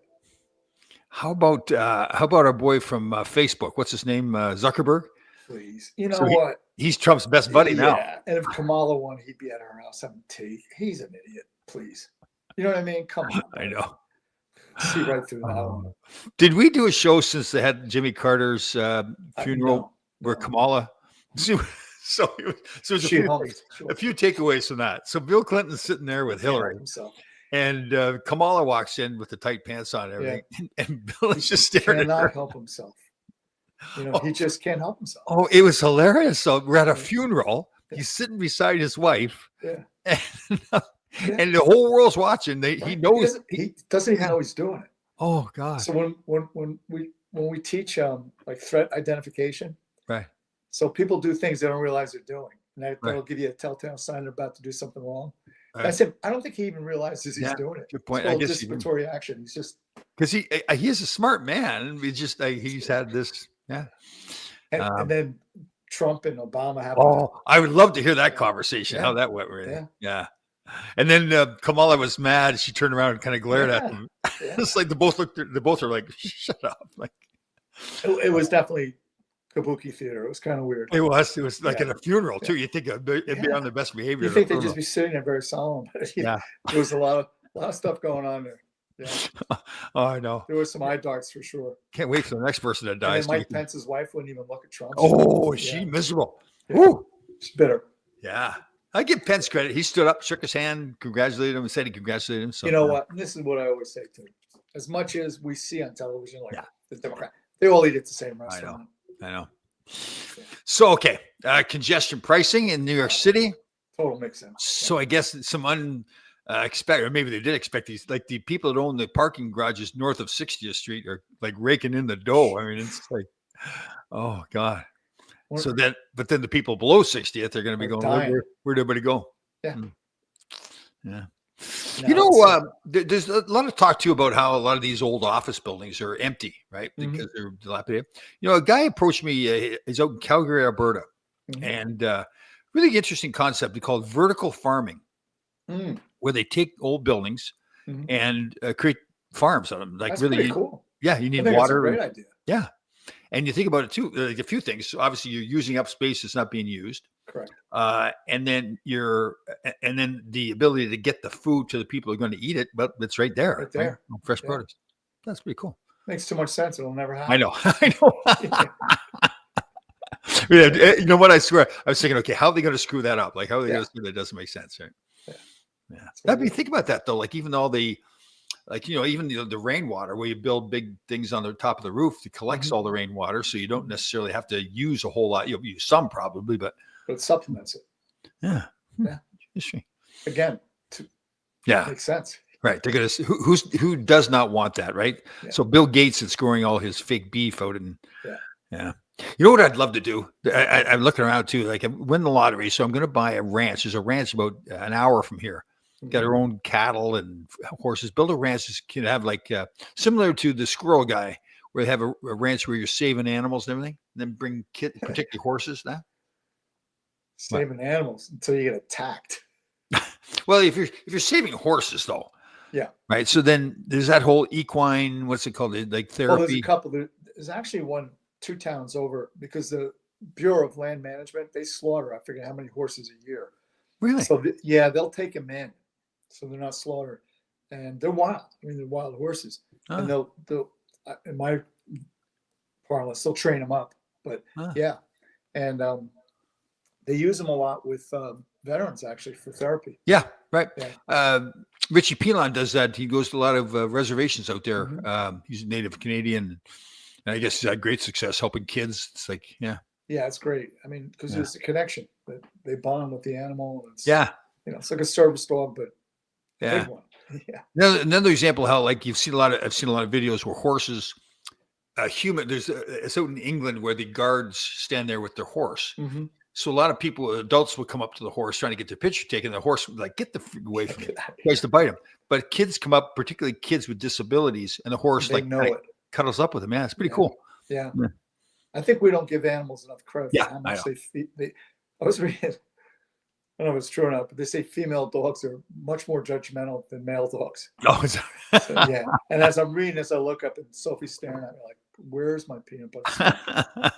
How about our boy from Facebook? What's his name? Zuckerberg. Please, what? He's Trump's best buddy now. Yeah, and if Kamala won, he'd be at our house having tea. He's an idiot. Please, you know what I mean? Come on. I know. See right through that one. Did we do a show since they had Jimmy Carter's funeral where Kamala? So there's a few takeaways from that. So Bill Clinton's sitting there with Hillary. And Kamala walks in with the tight pants on and everything. And Bill is just staring at her. Cannot help himself. He just can't help himself. Oh, it was hilarious. So we're at a funeral. He's sitting beside his wife. Yeah. And the whole world's watching. He knows. He doesn't even know he's doing it. Oh, God. So when we teach like threat identification. Right. So people do things they don't realize they're doing. And they'll give you a telltale sign they're about to do something wrong. I said, I don't think he even realizes he's doing it. Good point. It's discriminatory action. He's just because he is a smart man. It's just he's had this, And then Trump and Obama have. Oh, I would love to hear that conversation. How that went, really. Yeah. And then Kamala was mad. She turned around and kind of glared at him. It's like they both are like, "Shut up!" Like it was definitely kabuki theater. It was kind of weird. It was like at a funeral too. You think it'd be on the best behavior. You think they'd just be sitting there very solemn, but yeah, there was a lot of stuff going on there. Yeah. Oh, I know. There was some eye darts for sure. Can't wait for the next person that dies. And Mike Pence's wife wouldn't even look at Trump. Oh, she miserable. Yeah. She's bitter. Yeah. I give Pence credit. He stood up, shook his hand, congratulated him, and said he congratulated him. So, you know what? This is what I always say too. As much as we see on television, like the Democrat, they all eat at the same restaurant. I know. So, okay. Congestion pricing in New York City. Total makes sense. So I guess some unexpected, or maybe they did expect these, like the people that own the parking garages north of 60th Street are like raking in the dough. I mean, it's like, oh God. So then, but then the people below 60th, they're going to be going, where'd everybody go? Yeah. Yeah. No, you know, there's a lot of talk too about how a lot of these old office buildings are empty, right? Because they're dilapidated. You know, a guy approached me, he's out in Calgary, Alberta, and really interesting concept called vertical farming, where they take old buildings and create farms on them. Like that's really pretty cool. Yeah, you need water. That's a great idea. Yeah. And you think about it too, like a few things. So obviously, you're using up space that's not being used. Correct. And then the ability to get the food to the people who are going to eat it, but it's right there. Right there. Right? Fresh produce. That's pretty cool. Makes too much sense. It'll never happen. I know. You know what? I swear, I was thinking, okay, how are they going to screw that up? Like, how are they going to screw that? Doesn't make sense, right? Yeah. I mean, think about that though. Like, even all the, like, you know, even the rainwater, where you build big things on the top of the roof that collects all the rainwater, so you don't necessarily have to use a whole lot. You'll use some probably, but it supplements it. Yeah. Interesting. Again, makes sense. Right. They're gonna who does not want that, right? Yeah. So Bill Gates is scoring all his fake beef out in You know what I'd love to do? I'm looking around too. Like, I win the lottery, so I'm going to buy a ranch. There's a ranch about an hour from here. Got our own cattle and horses. Build a ranch that can have like similar to the squirrel guy, where they have a ranch where you're saving animals and everything. And then bring particularly horses. Now saving animals until you get attacked. Well, if you're saving horses though, right. So then there's that whole equine. What's it called? Like therapy. Well, there's a couple. There's actually 2 towns over, because the Bureau of Land Management, they slaughter, I forget how many horses a year. Really? So they'll take them in, so they're not slaughtered, and they're wild. I mean, they're wild horses, and they'll in my parlance, they'll train them up. But and they use them a lot with veterans, actually, for therapy. Yeah, right. Yeah. Richie Pilon does that. He goes to a lot of reservations out there. He's a native Canadian. And I guess he's had great success helping kids. It's like, yeah, it's great. I mean, because there's a connection that they bond with the animal. And it's, it's like a service dog, but a big one. Another example of how, like, I've seen a lot of videos where horses, it's out in England where the guards stand there with their horse. So a lot of people, adults, will come up to the horse trying to get their picture taken. The horse would like, get the freak away from me. Tries to bite him. But kids come up, particularly kids with disabilities, and the horse cuddles up with him. Yeah, it's pretty cool. Yeah. I think we don't give animals enough credit for how much they feed. I was reading, I don't know if it's true or not, but they say female dogs are much more judgmental than male dogs. Oh, so, yeah. And as I'm reading this, I look up and Sophie's staring at me like, where's my peanut butter?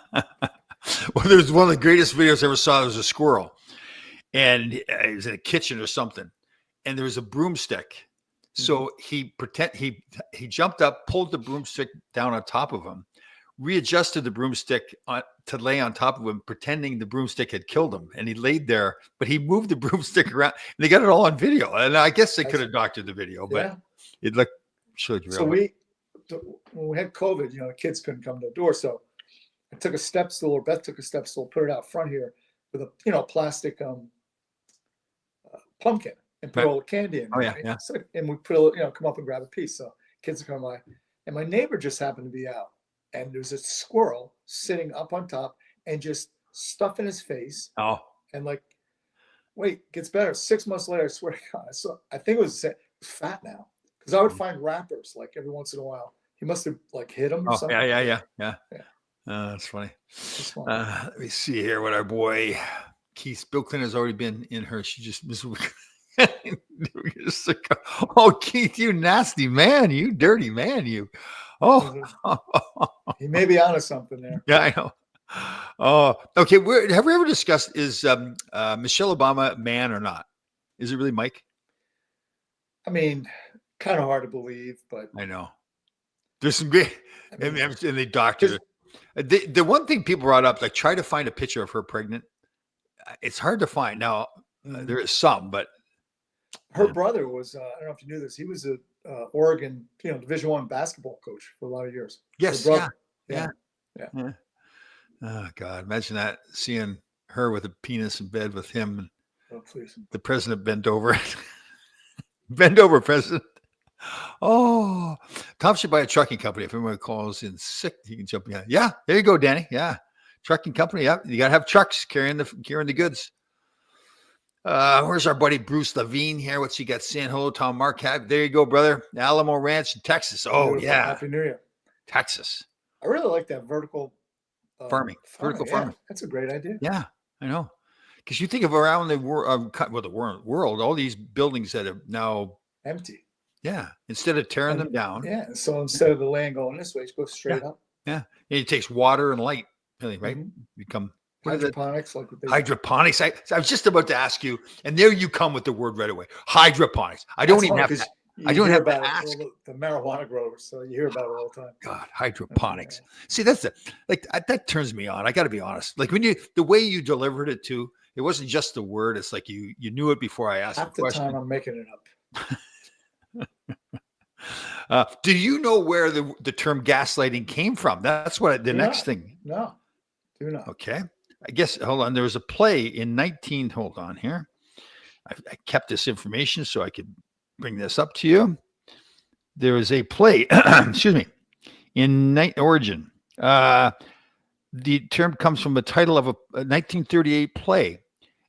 Well, there's one of the greatest videos I ever saw. There was a squirrel, and he was in a kitchen or something, and there was a broomstick. So he jumped up, pulled the broomstick down on top of him, readjusted the broomstick to lay on top of him, pretending the broomstick had killed him. And he laid there, but he moved the broomstick around. And they got it all on video. And I guess they could have doctored the video, but it looked real. So when we had COVID, the kids couldn't come to the door. So I took a step stool, or Beth took a step stool, put it out front here with a plastic pumpkin. And put all the candy in. So, and we put come up and grab a piece. So kids are coming by. And my neighbor just happened to be out. And there's a squirrel sitting up on top and just stuffing his face. Oh. And like, wait, gets better. 6 months later, I swear to God. So I think it was fat now. Because I would find wrappers like every once in a while. He must have like hit him or something. Yeah. That's funny. Let me see here what our boy Keith, Bill Clinton has already been in her. She just oh, Keith, you nasty man, you dirty man, you. Oh, he may be onto something there. Yeah, I know. Oh, okay. Have we ever discussed is Michelle Obama a man or not? Is it really Mike? I mean, kind of hard to believe, but I know. There's some great, I and, mean, and they doctored because it. The one thing people brought up, like try to find a picture of her pregnant. It's hard to find now. There is some, but her brother was, I don't know if you knew this, he was a Oregon, Division I basketball coach for a lot of years. Her yes, yeah, brother. yeah, Yeah. yeah. Oh God, imagine that seeing her with a penis in bed with him and Oh, please. the president bent over, bend over, president. Oh, Tom should buy a trucking company. If anyone calls in sick, he can jump in. Yeah, there you go, Danny. Yeah, trucking company. Yeah, you got to have trucks carrying the goods. Where's our buddy Bruce Levine here? What's he got? San Hello, Tom Marquette. There you go, brother. Alamo Ranch in Texas. Oh, Beautiful. yeah. Happy New Year. Texas. I really like that vertical Farming. Vertical farming. Yeah, that's a great idea. Yeah, I know. Because you think of around the world, world, all these buildings that are now empty. Yeah. Instead of tearing them down. Yeah. So instead of the land going this way, it goes straight up. Yeah. And it takes water and light, really, right? Become hydroponics, hydroponics. I was just about to ask you, and there you come with the word right away. Hydroponics. I don't even have to. I don't have to ask. The marijuana growers, so you hear about it all the time. God, hydroponics. See, that's that turns me on. I got to be honest. Like the way you delivered it too, it wasn't just the word. It's like you knew it before I asked the question. Time I'm making it up. Do you know where the term gaslighting came from? That's what the next thing. No, do not. Okay. I guess, hold on. There was a play in hold on here. I kept this information so I could bring this up to you. There was a play, excuse me, in Origin. The term comes from the title of a 1938 play.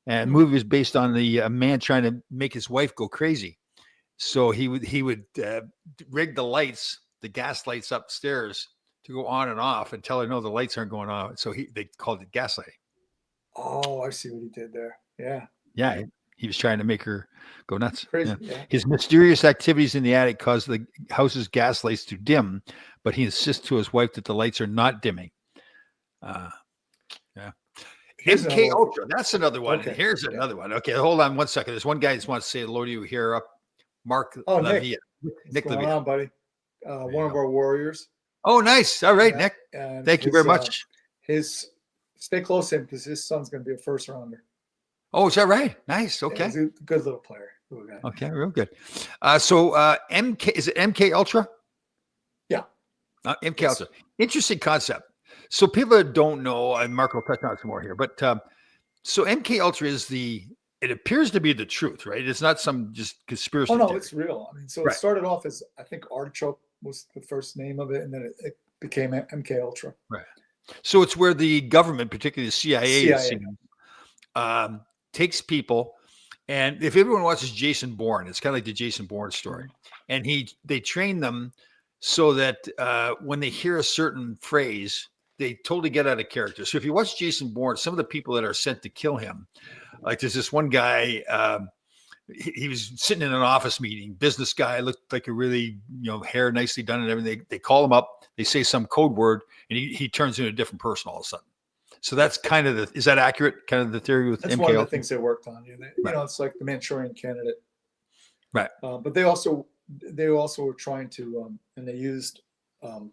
And the movie was based on a man trying to make his wife go crazy. So he would rig the lights, the gas lights upstairs to go on and off and tell her, no, the lights aren't going on. So they called it gaslighting. Oh, I see what he did there. Yeah. Yeah. He was trying to make her go nuts. Crazy. Yeah. Yeah. His mysterious activities in the attic caused the house's gas lights to dim, but he insists to his wife that the lights are not dimming. Yeah. MK Ultra. That's another one. Okay. Here's another one. Okay. Hold on one second. There's one guy that wants to say hello to you here up. Mark Lavia. Nick Lavia. On, buddy. One of our warriors. Oh, nice. All right, Nick. Thank you very much. Stay close to him because his son's going to be a first rounder. Oh, is that right? Nice. Okay. Yeah, he's a good little player. Okay, real good. So MK, is it MK Ultra? Yeah. MK Ultra. Interesting concept. So people that don't know, and Mark will touch on some more here, but so MK Ultra is it appears to be the truth, right? It's not some just conspiracy. Oh, no, it's real. I mean, so it started off as, I think Artichoke was the first name of it, and then it became MK Ultra. Right. So it's where the government, particularly the CIA. Takes people, and if everyone watches Jason Bourne, it's kind of like the Jason Bourne story, and they train them so that when they hear a certain phrase, they totally get out of character. So if you watch Jason Bourne, some of the people that are sent to kill him, like there's this one guy, he was sitting in an office meeting, business guy, looked like a really, hair nicely done and everything. They call him up, they say some code word, and he turns into a different person all of a sudden. So that's kind of is that accurate? Kind of the theory with that's MK? One of the things they worked on. It's like the Manchurian Candidate. Right. But they also were trying to, and they used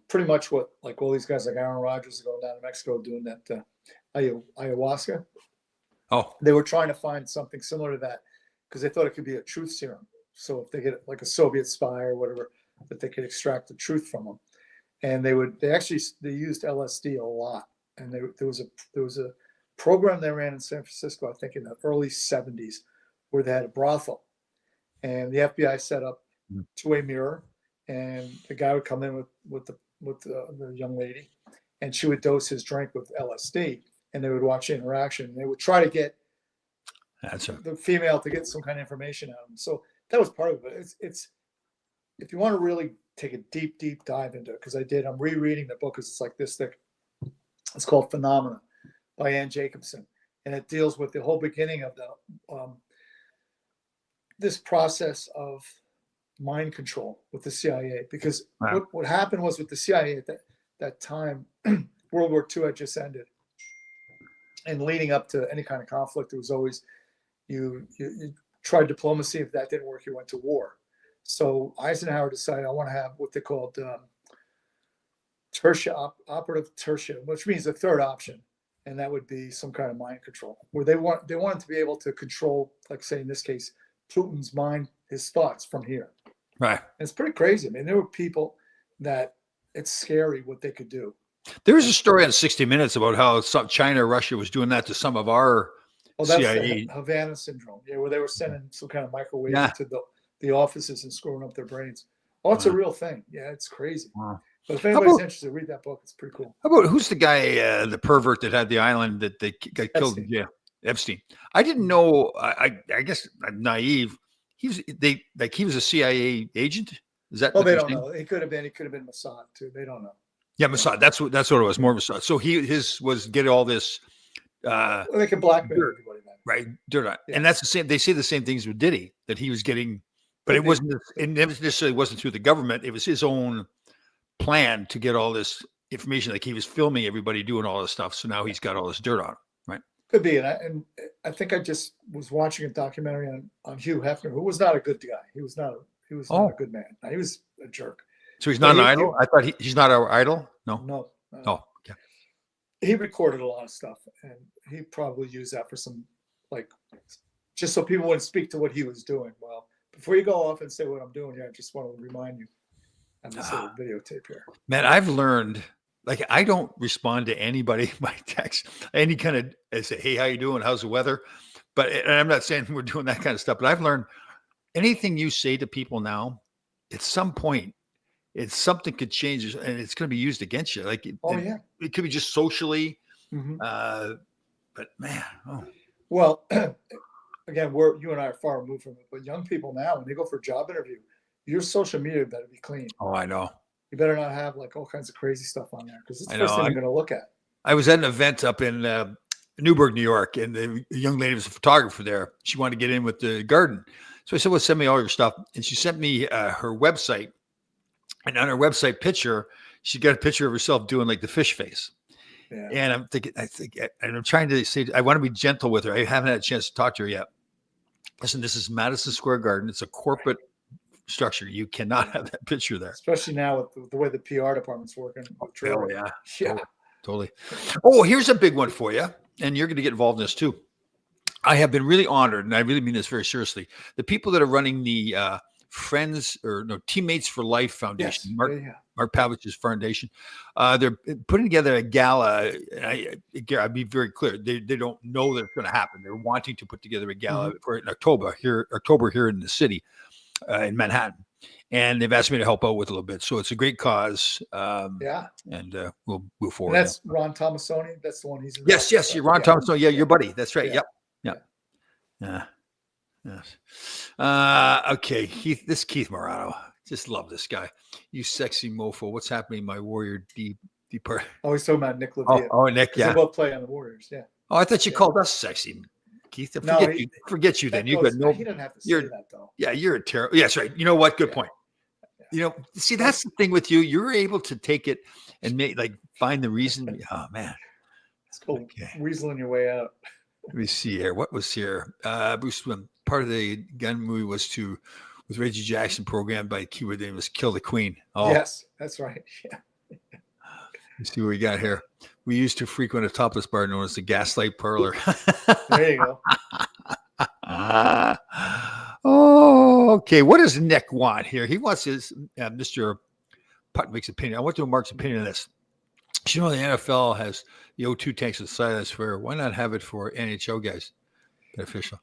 pretty much what like all these guys like Aaron Rodgers going down to Mexico doing that ayahuasca. Oh. They were trying to find something similar to that because they thought it could be a truth serum. So if they get like a Soviet spy or whatever, that they could extract the truth from them. And they used LSD a lot. And there was a program they ran in San Francisco, I think in the early 70s, where they had a brothel, and the FBI set up two-way mirror, and the guy would come in with the young lady, and she would dose his drink with LSD, and they would watch the interaction. And they would try to get the female to get some kind of information out of them. So that was part of it. It's if you want to really take a deep dive into it, because I'm rereading the book because it's like this thick. It's called Phenomena by Ann Jacobson, and it deals with the whole beginning of this process of mind control with the CIA. Because what happened was with the CIA at that time, World War II had just ended, and leading up to any kind of conflict, it was always you tried diplomacy. If that didn't work, you went to war. So Eisenhower decided, I want to have what they called operative tertia, which means the third option, and that would be some kind of mind control, where they wanted to be able to control, like say in this case, Putin's mind, his thoughts from here. Right. And it's pretty crazy. I mean, there were people that it's scary what they could do. There was a story on 60 Minutes about how China or Russia was doing that to some of our CIA. The Havana syndrome, where they were sending some kind of microwave to the offices and screwing up their brains. Oh, it's a real thing. Yeah, it's crazy. Wow. But if anybody's interested, read that book. It's pretty cool. How about who's the guy, the pervert that had the island that they got killed? Yeah, Epstein. I didn't know. I guess I'm naive. He was a CIA agent. Is that? Oh, they don't know. He could have been. He could have been Mossad too. They don't know. Yeah, Mossad. That's what it was. More Mossad. So his was get all this. Well, they can blackmail everybody. Right, dirt. Yeah. And that's the same. They say the same things with Diddy, that he was getting, but it wasn't. It necessarily wasn't through the government. It was his own plan to get all this information. Like he was filming everybody doing all this stuff. So now he's got all this dirt on him. Right. Could be. And I think I just was watching a documentary on Hugh Hefner, who was not a good guy. He was not a good man. He was a jerk. So he's not an idol? I thought he's not our idol? No. Oh, okay. He recorded a lot of stuff, and he probably used that for some, like, just so people wouldn't speak to what he was doing. Well, before you go off and say what I'm doing here, I just want to remind you, I'm just a videotape here. Man, I've learned, like, I don't respond to anybody by text, any kind of, I say, hey, how you doing? How's the weather? And I'm not saying we're doing that kind of stuff, but I've learned anything you say to people now, at some point, something could change and it's going to be used against you. Like, it could be just socially, but man, Well, again, you and I are far removed from it, but young people now, when they go for a job interview, your social media better be clean. Oh, I know. You better not have like all kinds of crazy stuff on there, because it's the first thing you're going to look at. I was at an event up in Newburgh, New York, and the young lady was a photographer there. She wanted to get in with the garden. So I said, well, send me all your stuff. And she sent me her website. And on her website picture, she got a picture of herself doing like the fish face. Yeah. And I'm thinking, and I'm trying to say, I want to be gentle with her. I haven't had a chance to talk to her yet. Listen, this is Madison Square Garden. It's a corporate structure. You cannot have that picture there. Especially now with the way the PR department's working. Oh, yeah. Totally. Oh, here's a big one for you. And you're going to get involved in this too. I have been really honored, and I really mean this very seriously. The people that are running the Teammates for Life Foundation, Mark Pavich's foundation, they're putting together a gala. And I'll be very clear. They don't know that it's going to happen. They're wanting to put together a gala for in October here in the city, in Manhattan. And they've asked me to help out with a little bit. So it's a great cause. And we'll move forward. And that's Ron Tomasoni. That's the one he's in. Yes. You're Ron Tomasoni. Yeah, your buddy. That's right. Yep. Yeah. Yes. Okay. Keith Morano. Just love this guy. You sexy mofo. What's happening, my Warrior D part? Oh, he's talking about Nick Levine. Oh, Nick. Yeah. They both play on the Warriors. Yeah. Oh, I thought you called us sexy, Keith. Forget you then. You got no. He doesn't have to say that though. Yeah, you're a terrible. Yes, right. You know what? Good point. You know, see, that's the thing with you. You're able to take it and find the reason. Oh man. It's called weaseling your way out. Let me see here. What was here? Bruce, part of the gun movie was with Reggie Jackson programmed by keyword name was Kill the Queen. Oh, yes, that's right. Yeah. Let's see what we got here. We used to frequent a topless bar known as the Gaslight Parlor. There you go. Oh, okay. What does Nick want here? He wants his Mr. Putney's opinion. I want to know Mark's opinion on this. You know, the NFL has the O2 tanks with silence for. Why not have it for NHL guys? Beneficial.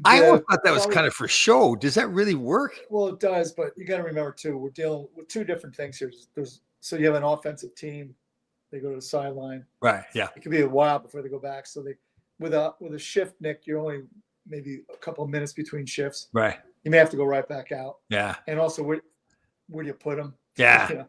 I always thought that was kind of for show. Does that really work? Well, it does, but you got to remember too, we're dealing with two different things here. So you have an offensive team, they go to the sideline. Right. Yeah. It could be a while before they go back. So with a shift, Nick, you're only maybe a couple of minutes between shifts. Right. You may have to go right back out. Yeah. And also, where do you put them? Yeah.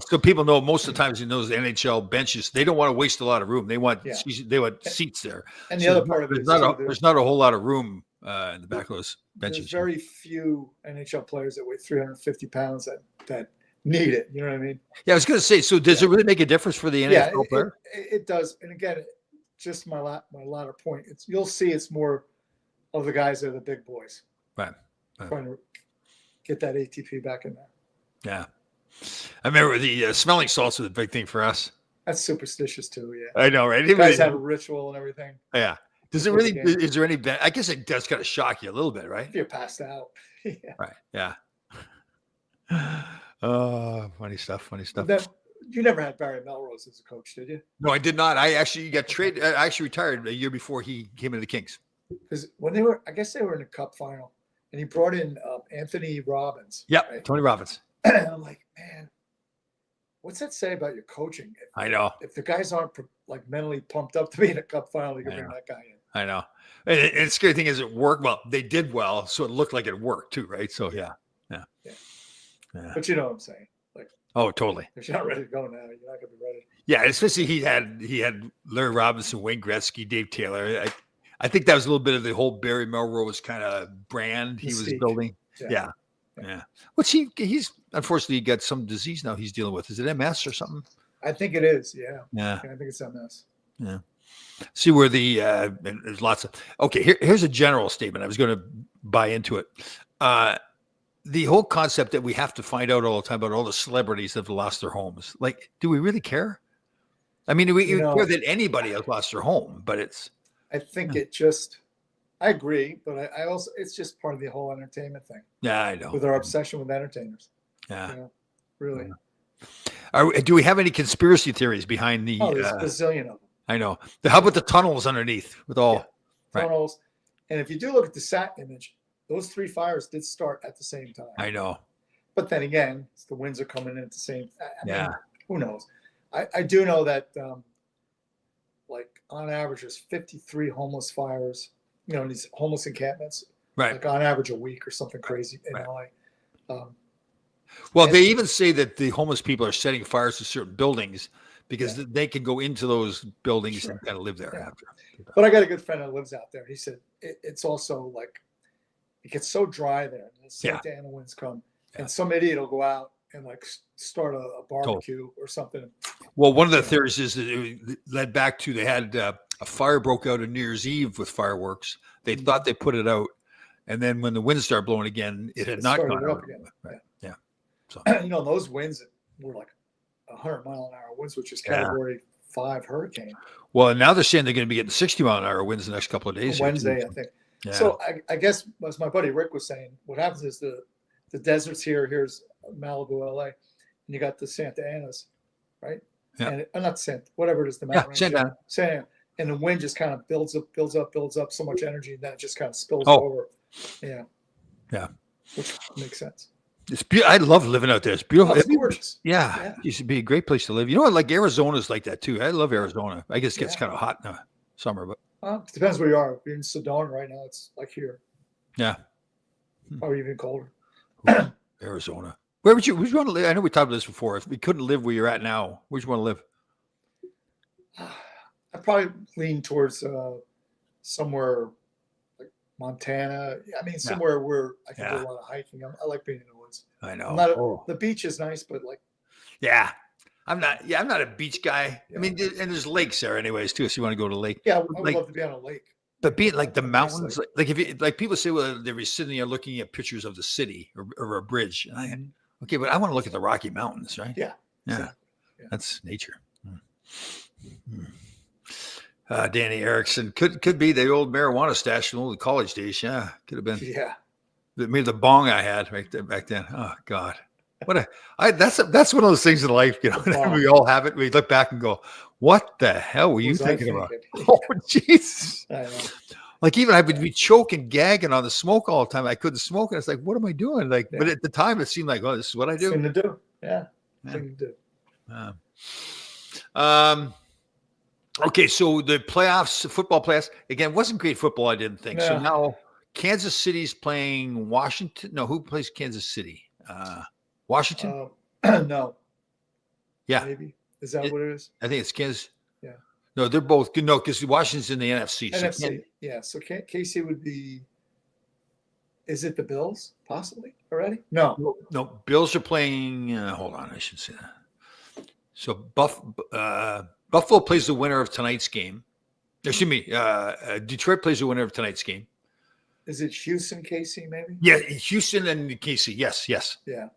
So people know most of the times in those NHL benches, they don't want to waste a lot of room. They want seats there. And the other part of it there's not a whole lot of room in the back of those benches. There's very few NHL players that weigh 350 pounds that need it. You know what I mean? Yeah, I was going to say. So does it really make a difference for the NHL player? It does. And again, just my latter point. You'll see it's more of the guys that are the big boys. Right. Trying to get that ATP back in there. Yeah. I remember the smelling salts was a big thing for us. That's superstitious too. Yeah. I know, right? You guys have a ritual and everything. Yeah. Does it really? Is there any? I guess it does kind of shock you a little bit, right? If you're passed out. Yeah. Right. Yeah. Oh, funny stuff. Funny stuff. You never had Barry Melrose as a coach, did you? No, I did not. I actually got traded. I actually retired a year before he came into the Kings. Because when I guess they were in the Cup final, and he brought in Anthony Robbins. Yeah, right? Tony Robbins. And I'm like, man, what's that say about your coaching? I know. If the guys aren't like mentally pumped up to be in a Cup final, you can bring that guy in. I know. And the scary thing is it worked well. They did well, so it looked like it worked too, right? So yeah. But you know what I'm saying? Like, oh, totally. If you're not ready to go now, you're not gonna be ready. Yeah, especially he had Larry Robinson, Wayne Gretzky, Dave Taylor. I think that was a little bit of the whole Barry Melrose kind of brand he was building. Yeah. Which he's unfortunately got some disease now he's dealing with. Is it MS or something? I think it is. Yeah. Yeah. I think it's MS. Yeah. See where there's lots of here's a general statement. I was going to buy into it. The whole concept that we have to find out all the time about all the celebrities that have lost their homes. Like, do we really care? I mean, we care that anybody has lost their home, but I think I agree, but I also, it's just part of the whole entertainment thing. Yeah, I know. With our obsession with entertainers. Yeah. Really. Do we have any conspiracy theories behind the? Oh, there's a bazillion of them. I know. How about the tunnels underneath with all tunnels? And if you do look at the sat image, those 3 fires did start at the same time. I know. But then again, the winds are coming in at the same time. I mean, who knows? I do know that, like, on average, there's 53 homeless fires, in these homeless encampments. Right. Like, on average, a week or something crazy in LA. Well, they even say that the homeless people are setting fires to certain buildings because they can go into those buildings and kind of live there after. But I got a good friend that lives out there. He said it's also like, it gets so dry there. And the Santa Ana winds come, and some idiot will go out and like start a barbecue or something. Well, one of the theories is that it led back to they had a fire broke out on New Year's Eve with fireworks. They thought they put it out, and then when the winds started blowing again, it had not gone out again. Right. Yeah. So those winds were like 100-mile-an-hour winds, which is Category 5 hurricane. Well, now they're saying they're going to be getting 60-mile-an-hour winds the next couple of days. Wednesday, I think. Yeah. So I guess, as my buddy Rick was saying, what happens is the desert's here. Here's Malibu, LA, and you got the Santa Anas, right? Yeah. And not Santa, whatever it is, the mountain range. Santa Ana. And the wind just kind of builds up so much energy, and then it just kind of spills over. Yeah. Yeah. Which makes sense. It's beautiful. I love living out there. It's beautiful. It's gorgeous. Yeah. It should be a great place to live. You know what? Like Arizona's like that too. I love Arizona. I guess it gets kind of hot in the summer, but it depends where you are. If you're in Sedona right now, it's like here. Yeah. Probably even colder. Arizona. Where would you want to live? I know we talked about this before. If we couldn't live where you're at now, where'd you want to live? I'd probably lean towards somewhere like Montana. I mean, somewhere where I can do a lot of hiking. I like being in the woods. I know. The beach is nice, but like. Yeah. I'm not a beach guy. Yeah. I mean, and there's lakes there anyways too. So you want to go to a lake. Yeah, I would love to be on a lake. But being like the mountains, like if you like people say, well, they were sitting there looking at pictures of the city or a bridge. And okay, but I want to look at the Rocky Mountains, right? Yeah. Yeah. That's nature. Danny Erickson could be the old marijuana stash in the old college days. Yeah, could have been. Yeah. Maybe the bong I had right there back then. Oh God. That's one of those things in life, we all have it. We look back and go, what the hell were you thinking about? Oh, jeez. Like even I would be choking, gagging on the smoke all the time. I couldn't smoke. And it's like, what am I doing? Like, but at the time it seemed like, oh, this is what I do. Thing to do. Yeah. Thing to do. Okay. So the playoffs, football playoffs, again, wasn't great football. I didn't think. So now Kansas City's playing Washington. No, who plays Kansas City? Washington? No. Yeah. Maybe. Is that what it is? I think it's Kansas. Yeah. No, they're both good. No, because Washington's in the NFC. NFC. So KC would be. Is it the Bills possibly already? No. Bills are playing. Hold on, I should say that. So Buffalo plays the winner of tonight's game. Excuse me. Detroit plays the winner of tonight's game. Is it Houston, KC, maybe? Yeah, Houston and KC. Yes. Yeah.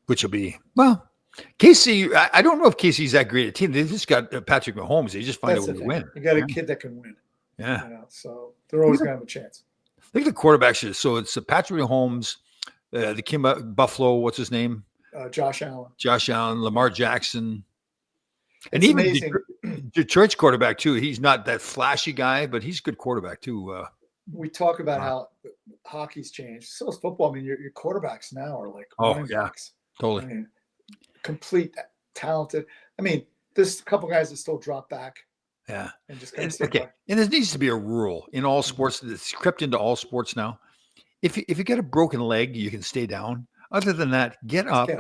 Which will be, well, KC. I don't know if KC's that great a team. They just got Patrick Mahomes. They just find a way to win. You got a kid that can win. Yeah. So they're always going to have a chance. Look at the quarterbacks. So it's Patrick Mahomes, the kid Buffalo. What's his name? Josh Allen. Lamar Jackson. And It's even amazing. Detroit's quarterback too. He's not that flashy guy, but he's a good quarterback too. We talk about how hockey's changed. So is football. I mean, your quarterbacks now are like running backs. Totally. I mean, complete talented. I mean, there's a couple guys that still drop back. Yeah. And just kind of okay. And there needs to be a rule in all sports that's crept into all sports now. If you get a broken leg, you can stay down. Other than that, get up.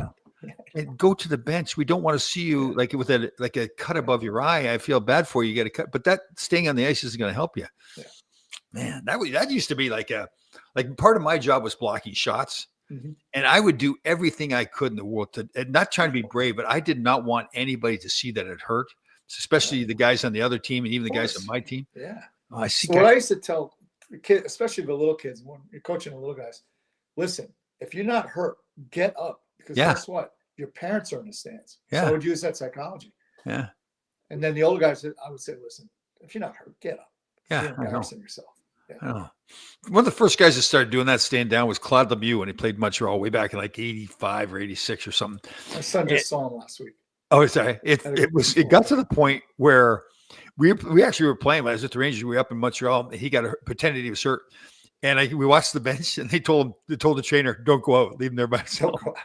And go to the bench. We don't want to see you like with a cut above your eye. I feel bad for you. You get a cut, but that staying on the ice isn't going to help you. Yeah. Man, that used to be like part of my job was blocking shots, and I would do everything I could in the world to, and not trying to be brave, but I did not want anybody to see that it hurt, especially the guys on the other team and even the guys on my team. Yeah, I see. So what I used to tell the kids, especially the little kids, when you're coaching the little guys, listen, if you're not hurt, get up. Because guess what? Your parents are in the stands. Yeah. So I would use that psychology. Yeah. And then the older guys, I would say, listen, if you're not hurt, get up. Yeah. You're embarrassing yourself. Yeah. I know. One of the first guys that started doing that stand down was Claude Lemieux when he played Montreal way back in like 85 or 86 or something. My son just saw him last week. Oh, sorry. It got to the point where we actually were playing when I was at the Rangers. We were up in Montreal. He pretended he was hurt. And we watched the bench and they told the trainer, don't go out, leave him there by himself. Don't go out.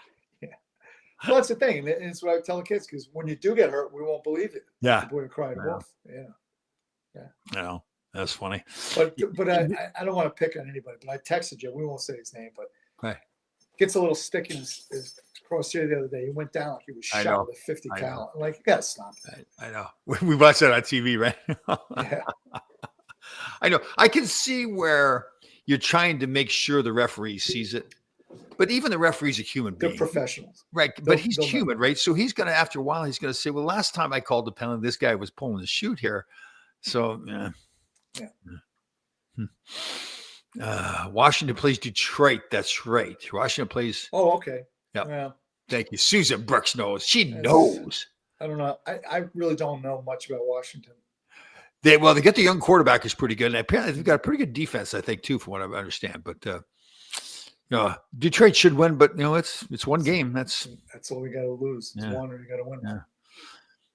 Well, that's the thing, and it's what I tell the kids, because when you do get hurt, we won't believe it. Yeah, the boy cried wolf. Yeah. I know, that's funny. But I don't want to pick on anybody. But I texted you. We won't say his name, but gets a little stick in his crosshair the other day. He went down like he was shot with a 50 cal. I'm like, you gotta stop that. I know. We watched that on TV, right? Yeah. I know. I can see where you're trying to make sure the referee sees it. But even the referee's a human being. They're professionals. Right. But he's human, right? So he's going to, after a while, he's going to say, well, last time I called the penalty, this guy was pulling the chute here. So, Washington plays Detroit. That's right. Washington plays. Oh, okay. Yeah. Well, thank you. Susan Brooks knows. She knows. I don't know. I really don't know much about Washington. They get the young quarterback is pretty good. And apparently they've got a pretty good defense, I think, too, from what I understand. But, Detroit should win, but it's one game. That's all we got to lose. It's one, or you got to win. Yeah.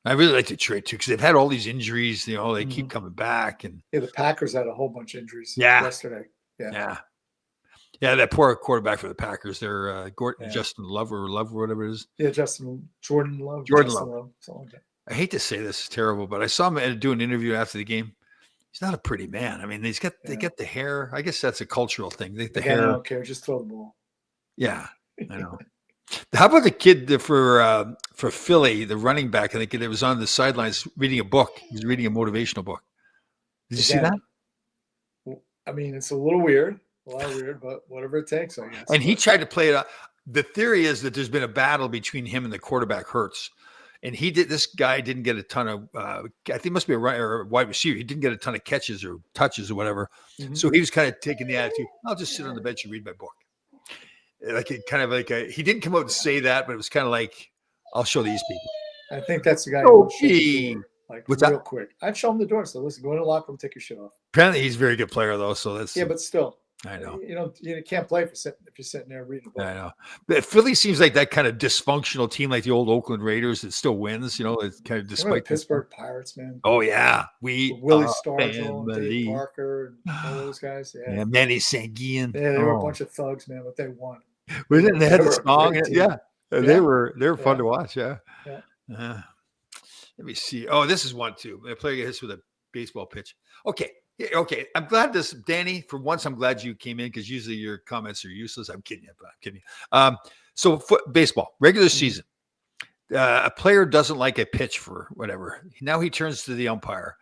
I really like Detroit too because they've had all these injuries. They keep coming back, and the Packers had a whole bunch of injuries. Yesterday. Yeah. That poor quarterback for the Packers. They're Justin Love or whatever it is. Yeah, Jordan Love. Something like that. I hate to say this is terrible, but I saw him do an interview after the game. He's not a pretty man. I mean, they get the hair. I guess that's a cultural thing. The hair. I don't care. Just throw the ball. Yeah, I know. How about the kid for Philly, the running back? I think it was on the sidelines reading a book. He's reading a motivational book. Did you see that? I mean, it's a little weird, but whatever it takes, I guess. And he tried to play it out. The theory is that there's been a battle between him and the quarterback, Hurts. And this guy didn't get a ton of, I think it must be a wide receiver. He didn't get a ton of catches or touches or whatever. Mm-hmm. So he was kind of taking the attitude, I'll just sit on the bench and read my book. He didn't come out and say that, but it was kind of like, I'll show these people. I think that's the guy real quick. I'd show him the door. So listen, go in the locker room, take your shit off. Apparently he's a very good player though. So that's. Yeah, but still. I know. You can't play if you're sitting there reading. I know. But Philly seems like that kind of dysfunctional team, like the old Oakland Raiders that still wins. It's kind of despite Pittsburgh Pirates, man. Oh yeah, Willie Stargell, Dave Parker, and all those guys. Yeah, Manny Sanguian. Yeah, they were a bunch of thugs, man, but they won. They had the song. They were fun to watch. Yeah. Let me see. Oh, this is one too. They play this with a baseball pitch. Okay. I'm glad Danny, for once, I'm glad you came in because usually your comments are useless. I'm kidding you. So baseball, regular season, a player doesn't like a pitch for whatever. Now he turns to the umpire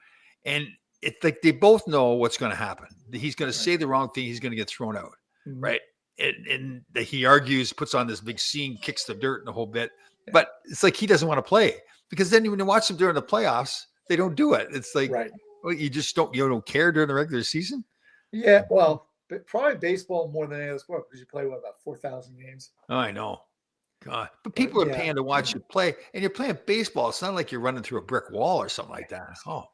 and it's like they both know what's going to happen. He's going to say the wrong thing. He's going to get thrown out. Mm-hmm. Right. And he argues, puts on this big scene, kicks the dirt in a whole bit. Yeah. But it's like he doesn't want to play because then when you watch him during the playoffs, they don't do it. It's like, right. well, you don't care during the regular season. Yeah, well, but probably baseball more than any other sport because you play about 4,000 games. Oh, I know. God, but people are paying to watch you play, and you're playing baseball. It's not like you're running through a brick wall or something like that. Oh,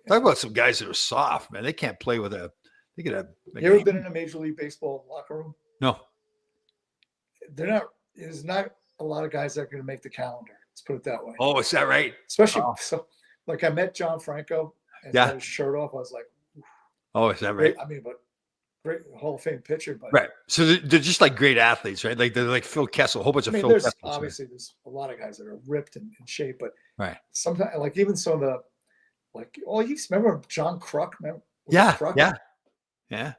talk about some guys that are soft, man. They can't play with a. They get a. You ever been in a Major League Baseball locker room? No. There's not a lot of guys that are going to make the calendar. Let's put it that way. Oh, is that right? Especially so, like I met John Franco and he had his shirt off. I was like, oh, is that right? I mean, but great Hall of Fame pitcher, but right. So they're just like great athletes, right? Like they're like Phil Kessel, a whole bunch of Phil Kessel. Obviously, there's a lot of guys that are ripped and in shape, but right. Sometimes, like even some of the, like, you remember John Kruk? Remember Kruk? Yeah.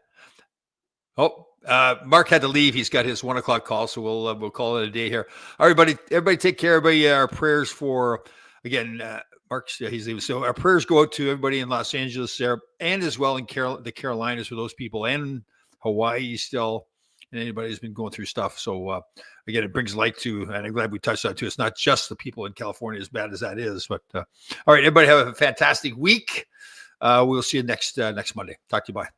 Oh, Mark had to leave. He's got his 1 o'clock call, so we'll call it a day here. Everybody take care. Everybody, our prayers for again. Mark's he's leaving. So our prayers go out to everybody in Los Angeles there, and as well in the Carolinas for those people, and Hawaii still, and anybody who's been going through stuff. So again, it brings light to, and I'm glad we touched on it too. It's not just the people in California, as bad as that is. But all right, everybody have a fantastic week. We'll see you next Monday. Talk to you. Bye.